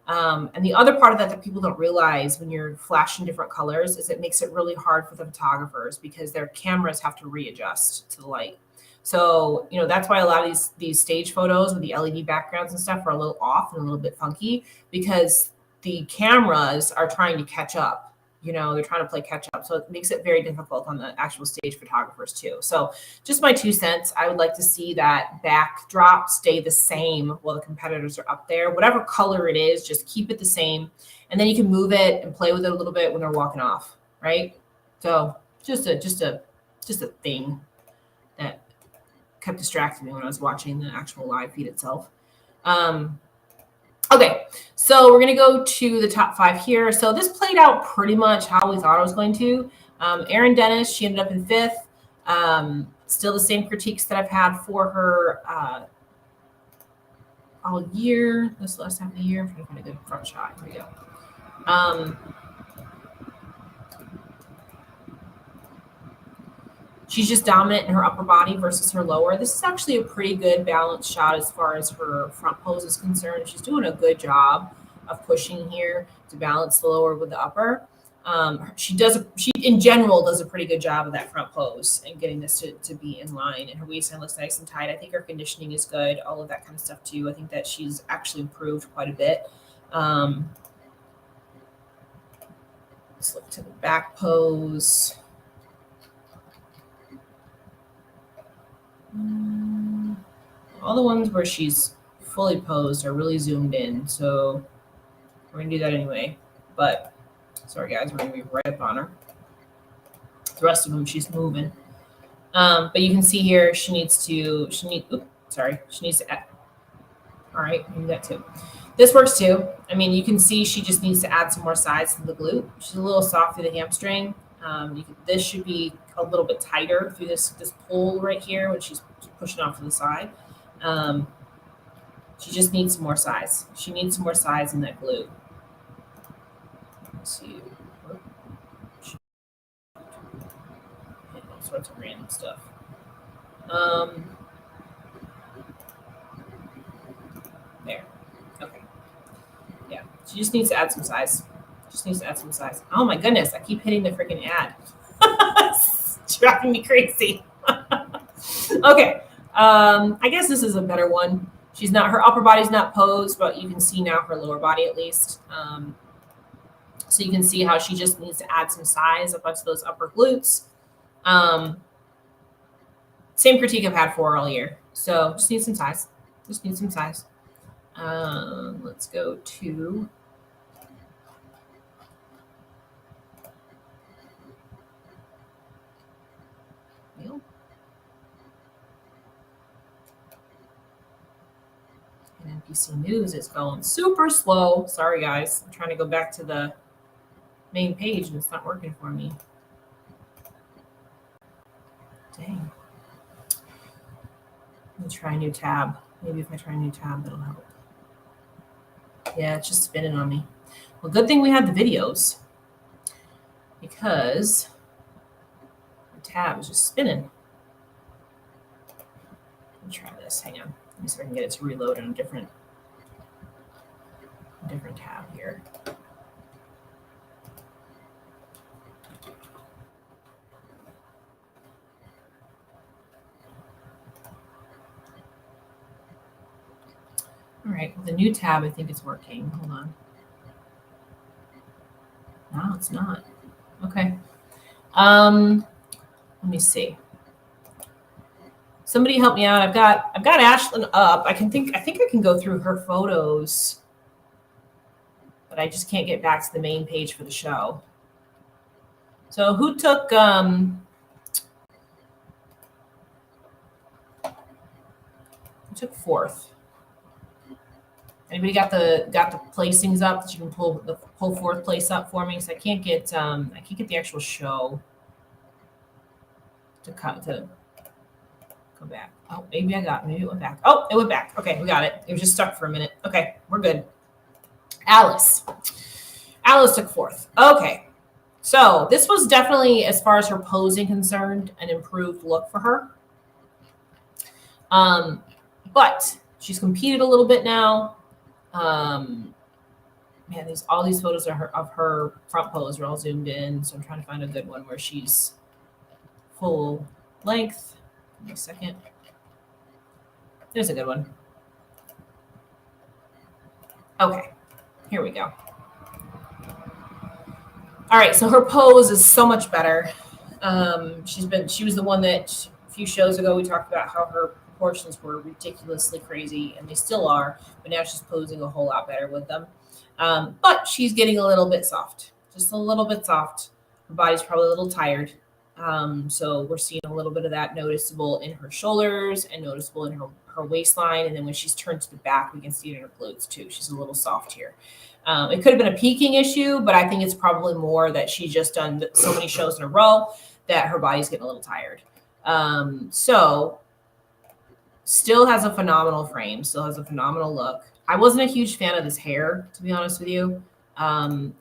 And the other part of that people don't realize when you're flashing different colors is it makes it really hard for the photographers because their cameras have to readjust to the light. So, that's why a lot of these stage photos with the LED backgrounds and stuff are a little off and a little bit funky because the cameras are trying to catch up. They're trying to play catch up. So it makes it very difficult on the actual stage photographers too. So just my 2 cents, I would like to see that backdrop stay the same while the competitors are up there. Whatever color it is, just keep it the same. And then you can move it and play with it a little bit when they're walking off, right? So just a thing that kept distracting me when I was watching the actual live feed itself. Okay, so we're going to go to the top 5 here. So this played out pretty much how we thought it was going to. Erin Dennis, she ended up in 5th. Still the same critiques that I've had for her all year. This last half of the year. I'm trying to find a good front shot. Here we go. She's just dominant in her upper body versus her lower. This is actually a pretty good balanced shot as far as her front pose is concerned. She's doing a good job of pushing here to balance the lower with the upper. She in general does a pretty good job of that front pose and getting this to be in line. And her waistline looks nice and tight. I think her conditioning is good. All of that kind of stuff too. I think that she's actually improved quite a bit. Let's look to the back pose. All the ones where she's fully posed are really zoomed in, so we're gonna do that anyway. But sorry guys, we're gonna be right up on her. The rest of them she's moving. But you can see here she needs to add. All right, do that too. This works too. I mean, you can see she just needs to add some more size to the glute. She's a little soft through the hamstring. This should be a little bit tighter through this pull right here when she's pushing off to the side. She just needs some more size. She needs some more size in that glute. Let's see. All sorts of random stuff. There. Okay. Yeah. She just needs to add some size. Oh my goodness. I keep hitting the freaking ad. It's driving me crazy. Okay. I guess this is a better one. Her upper body's not posed, but you can see now her lower body at least. So you can see how she just needs to add some size up onto those upper glutes. Same critique I've had for her all year. So just need some size. Let's go to Neil. And NPC News is going super slow. Sorry, guys. I'm trying to go back to the main page and it's not working for me. Dang. Let me try a new tab. Maybe if I try a new tab, that'll help. Yeah, it's just spinning on me. Well, good thing we had the videos because the tab is just spinning. Let me try this. Hang on. Let me see if I can get it to reload on a different tab here. All right, with the new tab, I think it's working. Hold on. No, it's not. Okay. Let me see. Somebody help me out. I've got Ashlyn up. I think I can go through her photos, but I just can't get back to the main page for the show. So who took fourth? Anybody got the placings up that you can pull fourth place up for me? Because I can't get the actual show to go back. Oh, maybe it went back. Oh, it went back. Okay, we got it. It was just stuck for a minute. Okay, we're good. Alice took fourth. Okay, so this was definitely, as far as her posing concerned, an improved look for her. But she's competed a little bit now. Man, all these photos are of her front pose are all zoomed in, so I'm trying to find a good one where she's full length. Give me a second. There's a good one. Okay, here we go. All right, so her pose is so much better. She was the one that a few shows ago we talked about how her proportions were ridiculously crazy, and they still are, but now she's posing a whole lot better with them. But she's getting a little bit soft, just a little bit soft. Her body's probably a little tired. So we're seeing a little bit of that noticeable in her shoulders and noticeable in her waistline. And then when she's turned to the back, we can see it in her glutes too. She's a little soft here. It could have been a peaking issue, but I think it's probably more that she's just done so many shows in a row that her body's getting a little tired. So still has a phenomenal frame, still has a phenomenal look. I wasn't a huge fan of this hair, to be honest with you.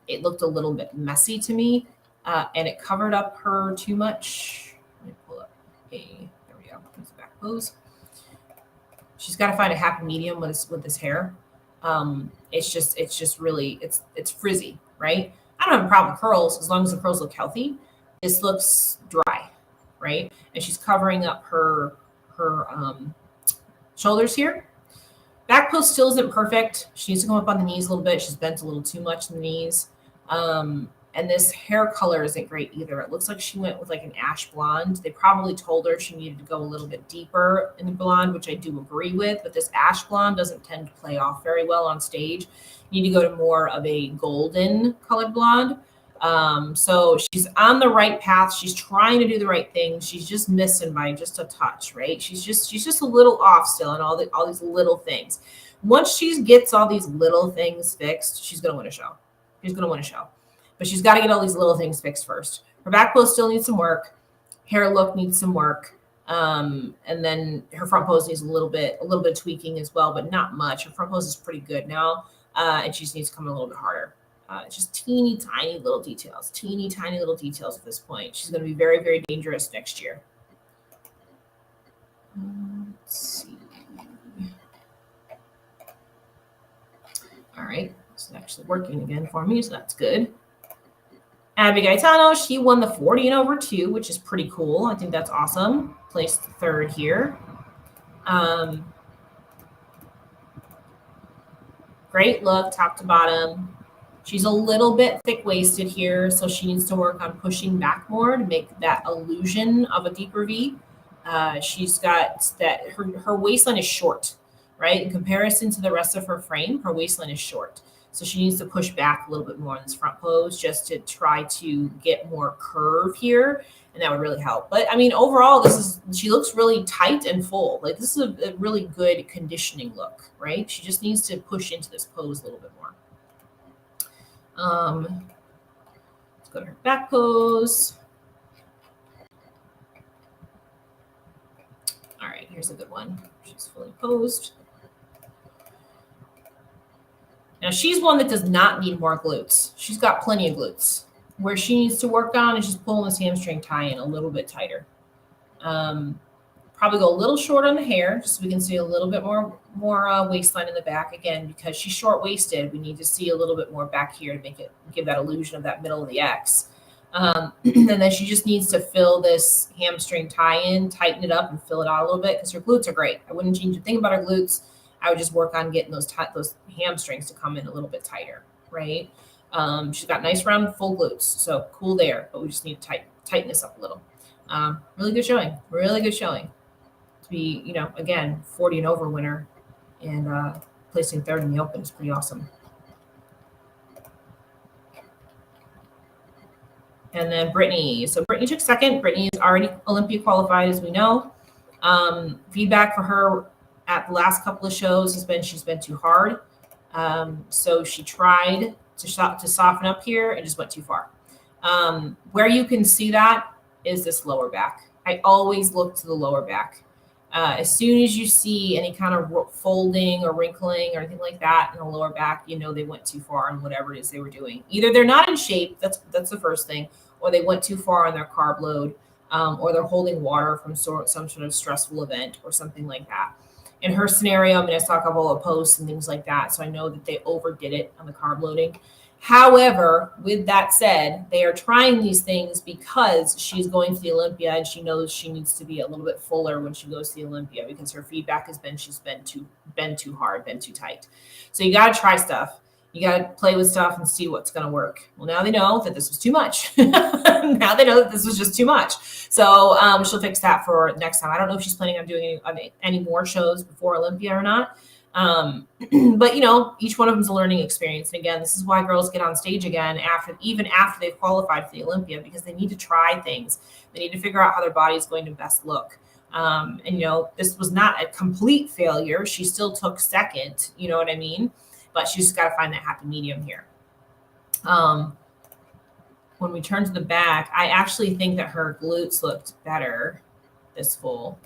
It looked a little bit messy to me, and it covered up her too much. Let me pull up there we go. Here's the back pose. She's got to find a happy medium with this hair. It's just really, it's frizzy, right? I don't have a problem with curls as long as the curls look healthy. This looks dry, right? And she's covering up her shoulders here. Back pose still isn't perfect. She needs to come up on the knees a little bit. She's bent a little too much in the knees. And this hair color isn't great either. It looks like she went with like an ash blonde. They probably told her she needed to go a little bit deeper in the blonde, which I do agree with, but this ash blonde doesn't tend to play off very well on stage. You need to go to more of a golden colored blonde. So she's on the right path. She's trying to do the right thing. She's just missing by just a touch, right? She's just a little off still on all these little things. Once she gets all these little things fixed, she's going to win a show. She's going to win a show. But she's got to get all these little things fixed first. Her back pose still needs some work. Hair look needs some work. And then her front pose needs a little bit of tweaking as well, but not much. Her front pose is pretty good now. And she just needs to come a little bit harder. Just teeny tiny little details at this point. She's going to be very, very dangerous next year. Let's see. All right. It's actually working again for me, so that's good. Abby Gaetano, she won the 40 and over 2, which is pretty cool. I think that's awesome. Placed third here. Great look, top to bottom. She's a little bit thick-waisted here, so she needs to work on pushing back more to make that illusion of a deeper V. She's got that, her waistline is short, right? In comparison to the rest of her frame, her waistline is short. So she needs to push back a little bit more in this front pose just to try to get more curve here, and that would really help. But I mean, overall, she looks really tight and full. Like this is a really good conditioning look, right? She just needs to push into this pose a little bit more. Let's go to her back pose. All right, here's a good one. She's fully posed. Now, she's one that does not need more glutes. She's got plenty of glutes. Where she needs to work on is just pulling this hamstring tie-in a little bit tighter. Probably go a little short on the hair, just so we can see a little bit more waistline in the back. Again, because she's short-waisted, we need to see a little bit more back here to give that illusion of that middle of the X. And then she just needs to fill this hamstring tie-in, tighten it up, and fill it out a little bit because her glutes are great. I wouldn't change a thing about her glutes. I would just work on getting those hamstrings to come in a little bit tighter, right? She's got nice round full glutes, so cool there, but we just need to tighten this up a little. Really good showing, to be, again, 40 and over winner and placing third in the Open is pretty awesome. And then Brittany. So Brittany took second. Brittany is already Olympia qualified, as we know. Feedback for her at the last couple of shows has been she's been too hard. So she tried to soften up here and just went too far. Where you can see that is this lower back. I always look to the lower back. As soon as you see any kind of folding or wrinkling or anything like that in the lower back, they went too far on whatever it is they were doing. Either they're not in shape, that's the first thing, or they went too far on their carb load, or they're holding water from some sort of stressful event or something like that. in her scenario, I mean, I saw a couple of posts and things like that, so I know that they overdid it on the carb loading. However, with that said, they are trying these things because she's going to the Olympia and she knows she needs to be a little bit fuller when she goes to the Olympia because her feedback has been she's been too hard, been too tight. So you got to try stuff. You got to play with stuff and see what's going to work. Well, now they know that this was too much. Now they know that this was just too much. So she'll fix that for next time. I don't know if she's planning on doing any more shows before Olympia or not. But each one of them is a learning experience. And again, this is why girls get on stage again even after they've qualified for the Olympia, because they need to try things. They need to figure out how their body is going to best look. And this was not a complete failure. She still took second, you know what I mean? But she's just got to find that happy medium here. When we turn to the back, I actually think that her glutes looked better this full.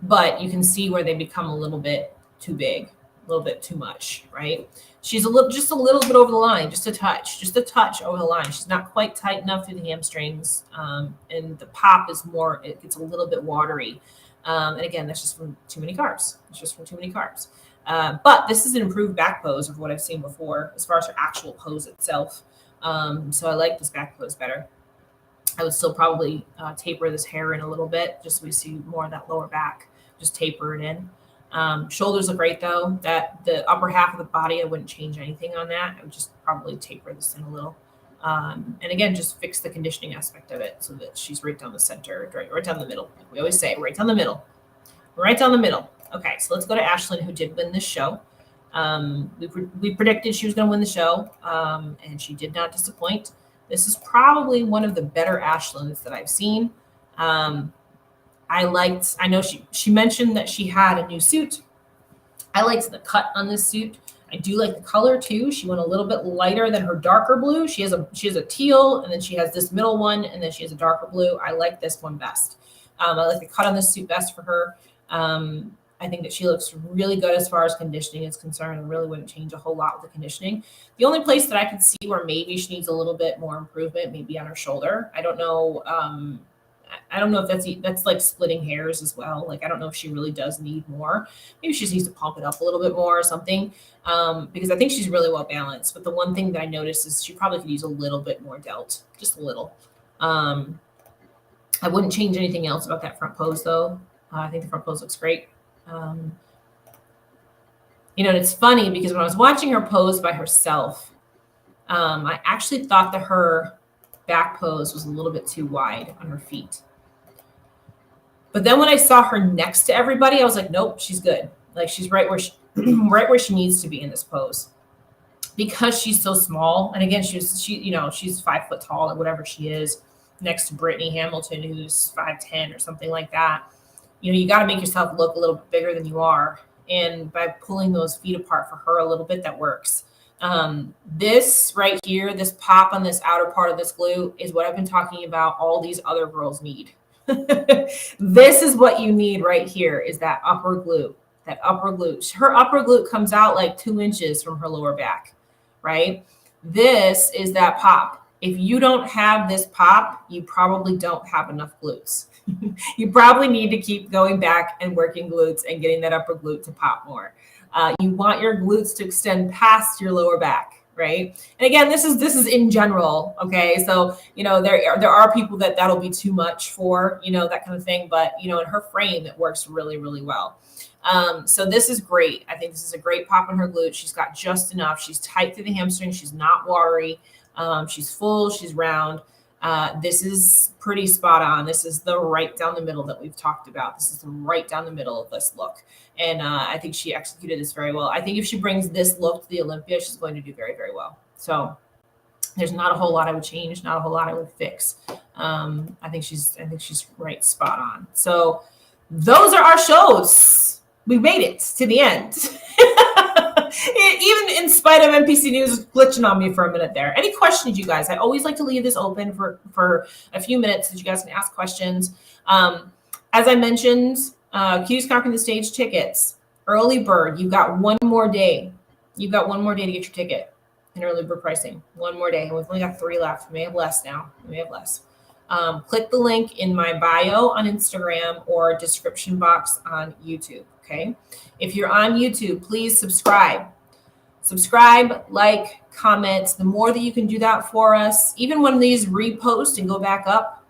But you can see where they become a little bit too big, a little bit too much, right? She's just a little bit over the line, just a touch over the line. She's not quite tight enough through the hamstrings. And the pop is more, it gets a little bit watery. And again, that's just from too many carbs. It's just from too many carbs. But this is an improved back pose of what I've seen before as far as her actual pose itself. So I like this back pose better. I would still probably taper this hair in a little bit just so we see more of that lower back. Just taper it in. Shoulders look great though. That the upper half of the body, I wouldn't change anything on that. I would just probably taper this in a little. And again, just fix the conditioning aspect of it so that she's right down the center, right down the middle. Like we always say, right down the middle. Right down the middle. Okay, so let's go to Ashlyn, who did win this show. We predicted she was going to win the show, and she did not disappoint. This is probably one of the better Ashlyns that I've seen. I know she mentioned that she had a new suit. I liked the cut on this suit. I do like the color too. She went a little bit lighter than her darker blue. She has a teal, and then she has this middle one, and then she has a darker blue. I like this one best. I like the cut on this suit best for her. I think that she looks really good as far as conditioning is concerned. I really wouldn't change a whole lot with the conditioning. The only place that I could see where maybe she needs a little bit more improvement, maybe on her shoulder. I don't know. I don't know if that's like splitting hairs as well. Like, I don't know if she really does need more. Maybe she just needs to pump it up a little bit more or something, because I think she's really well balanced. But the one thing that I noticed is she probably could use a little bit more delt, just a little. I wouldn't change anything else about that front pose though. I think the front pose looks great. And it's funny because when I was watching her pose by herself, I actually thought that her back pose was a little bit too wide on her feet. But then when I saw her next to everybody, I was like, nope, she's good. Like, she's right where she needs to be in this pose, because she's so small. And again, she's 5 foot tall or whatever she is, next to Brittany Hamilton, who's 5'10" or something like that. You got to make yourself look a little bit bigger than you are. And by pulling those feet apart for her a little bit, that works. This right here, this pop on this outer part of this glute is what I've been talking about all these other girls need. This is what you need right here, is that upper glute, Her upper glute comes out like 2 inches from her lower back, right? This is that pop. If you don't have this pop, you probably don't have enough glutes. You probably need to keep going back and working glutes and getting that upper glute to pop more. You want your glutes to extend past your lower back, right? And again, this is in general, okay? So, there are people that'll be too much for, that kind of thing. But, in her frame, it works really, really well. So this is great. I think this is a great pop on her glute. She's got just enough. She's tight through the hamstring. She's not watery. She's full. She's round. This is pretty spot on. This is the right down the middle that we've talked about. This is the right down the middle of this look. And I think she executed this very well. I think if she brings this look to the Olympia, she's going to do very, very well. So there's not a whole lot I would change, not a whole lot I would fix. I think she's right spot on. So those are our shows. We made it to the end. Even in spite of NPC News glitching on me for a minute there. Any questions, you guys? I always like to leave this open for a few minutes so that you guys can ask questions. As I mentioned, Q's Conquering the Stage tickets, early bird. You've got one more day. You've got one more day to get your ticket in early bird pricing. One more day. We've only got 3 left. We may have less now. We may have less. click the link in my bio on Instagram or description box on YouTube. Okay. If you're on YouTube, please subscribe. Subscribe, like, comment. The more that you can do that for us, even when these repost and go back up,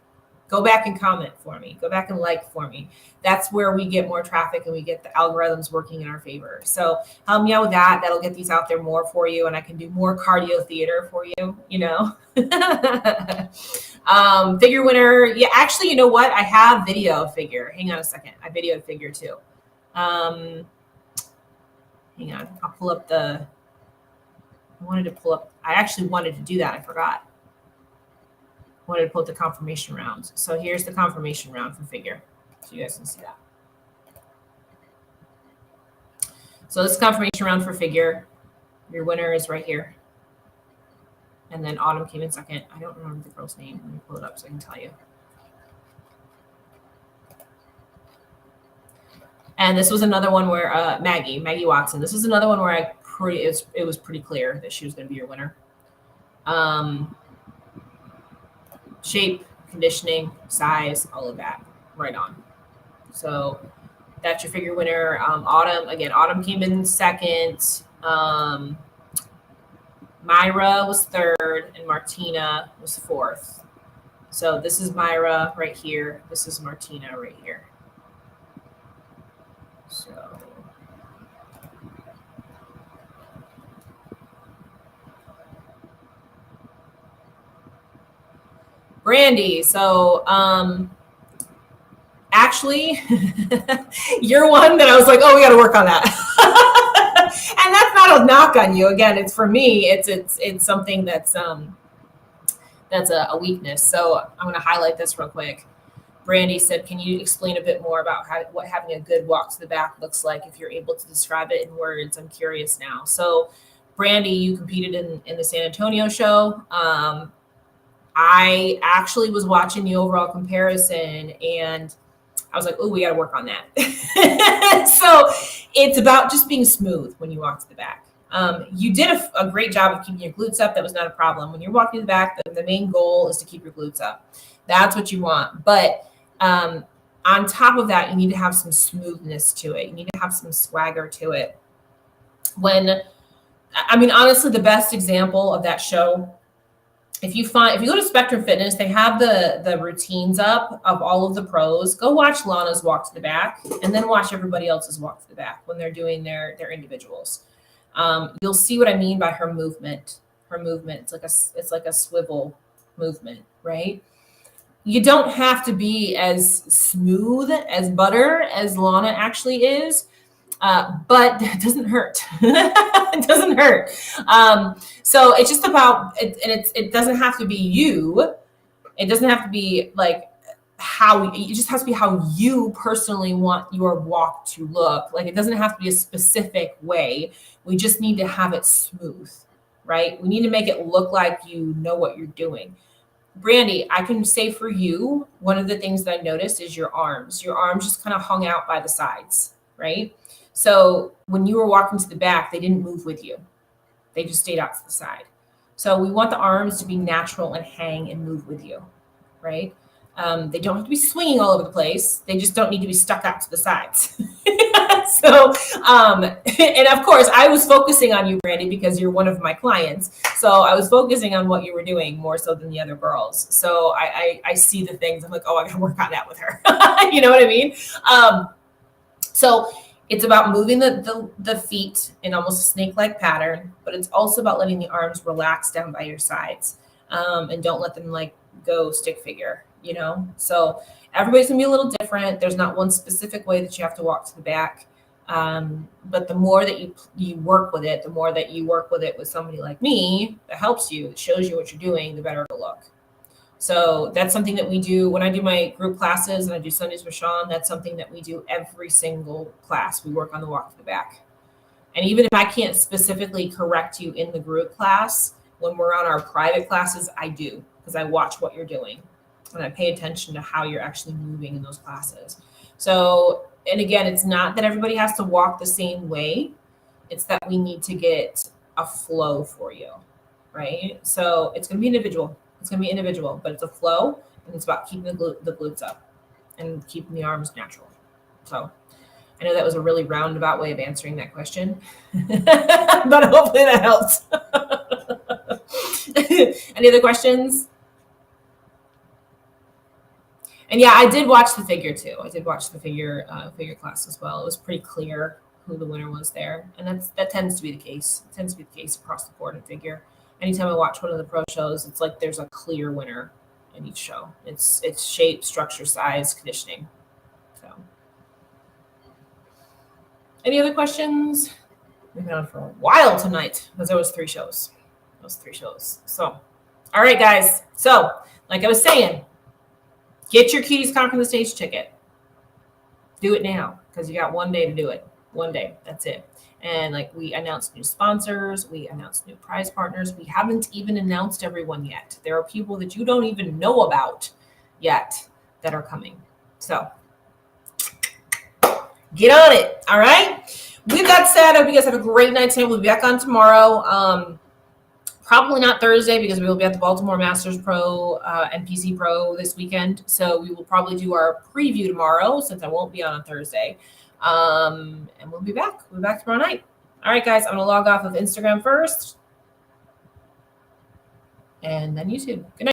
go back and comment for me. Go back and like for me. That's where we get more traffic and we get the algorithms working in our favor. So help me out with that. That'll get these out there more for you, and I can do more cardio theater for you, you know. Figure winner. Yeah, actually, you know what? I have video of figure. Hang on a second. I videoed figure too. Hang on. I'll pull up the... I actually wanted to do that. I forgot. I wanted to pull up the confirmation round. So here's the confirmation round for figure. So you guys can see that. So this is confirmation round for figure. Your winner is right here. And then Autumn came in second. I don't remember the girl's name. Let me pull it up so I can tell you. And this was another one where Maggie Watson. This was another one where it was pretty clear that she was going to be your winner. Shape, conditioning, size, all of that, right on. So that's your figure winner. Autumn came in second. Myra was third, and Martina was fourth. So this is Myra right here. This is Martina right here. So Brandy, so actually, you're one that I was like, oh, we got to work on that. And that's not a knock on you. Again, it's for me, it's something that's a weakness. So I'm going to highlight this real quick. Brandy said, can you explain a bit more about what having a good walk to the back looks like if you're able to describe it in words? I'm curious now. So Brandy, you competed in the San Antonio show. I actually was watching the overall comparison and I was like, oh, we got to work on that. So it's about just being smooth when you walk to the back. You did a great job of keeping your glutes up. That was not a problem. When you're walking to the back, the main goal is to keep your glutes up. That's what you want. But on top of that, you need to have some smoothness to it. You need to have some swagger to it. Honestly, the best example of that show, if you go to Spectrum Fitness, they have the routines up of all of the pros. Go watch Lana's walk to the back and then watch everybody else's walk to the back when they're doing their individuals. You'll see what I mean by her movement. Her movement, it's like a swivel movement, right? You don't have to be as smooth as butter as Lana actually is. But it doesn't hurt. It doesn't hurt. So it's just about it, and it doesn't have to be you. It doesn't have to be like it just has to be how you personally want your walk to look. Like it doesn't have to be a specific way. We just need to have it smooth, right? We need to make it look like you know what you're doing. Brandy, I can say for you, one of the things that I noticed is your arms. Your arms just kind of hung out by the sides, right? So when you were walking to the back, they didn't move with you. They just stayed out to the side. So we want the arms to be natural and hang and move with you, right? They don't have to be swinging all over the place. They just don't need to be stuck out to the sides. And of course, I was focusing on you, Brandy, because you're one of my clients. So I was focusing on what you were doing more so than the other girls. So I see the things. I'm like, oh, I got to work on that with her. You know what I mean? So it's about moving the feet in almost a snake-like pattern, but it's also about letting the arms relax down by your sides, and don't let them like go stick figure, you know? So everybody's gonna be a little different. There's not one specific way that you have to walk to the back. But the more that you work with it, the more that you work with it with somebody like me that helps you, that shows you what you're doing, the better it'll look. So that's something that we do when I do my group classes and I do Sundays with Sean. That's something that we do every single class. We work on the walk to the back. And even if I can't specifically correct you in the group class, when we're on our private classes, I do, because I watch what you're doing and I pay attention to how you're actually moving in those classes. So, and again, it's not that everybody has to walk the same way. It's that we need to get a flow for you, right? So it's going to be individual. It's going to be individual, but it's a flow. and it's about keeping the glutes up and keeping the arms natural. So I know that was a really roundabout way of answering that question, but hopefully that helps. Any other questions? And yeah, I did watch the figure too. I did watch the figure class as well. It was pretty clear who the winner was there, and that tends to be the case. It tends to be the case across the board in figure. Anytime I watch one of the pro shows, it's like there's a clear winner in each show. It's shape, structure, size, conditioning. So, any other questions? We've been on for a while tonight because there was 3 shows. So, all right, guys. So, like I was saying, get your Cuties Conquer the Stage ticket. Do it now because you got one day to do it. One day. That's it. And like we announced new sponsors, we announced new prize partners. We haven't even announced everyone yet. There are people that you don't even know about yet that are coming. So get on it. All right. With that said, I hope you guys have a great night tonight. We'll be back on tomorrow. Probably not Thursday because we will be at the Baltimore Masters Pro and PC Pro this weekend. So we will probably do our preview tomorrow since I won't be on Thursday. And we'll be back. We'll be back tomorrow night. All right, guys. I'm going to log off of Instagram first and then YouTube. Good night.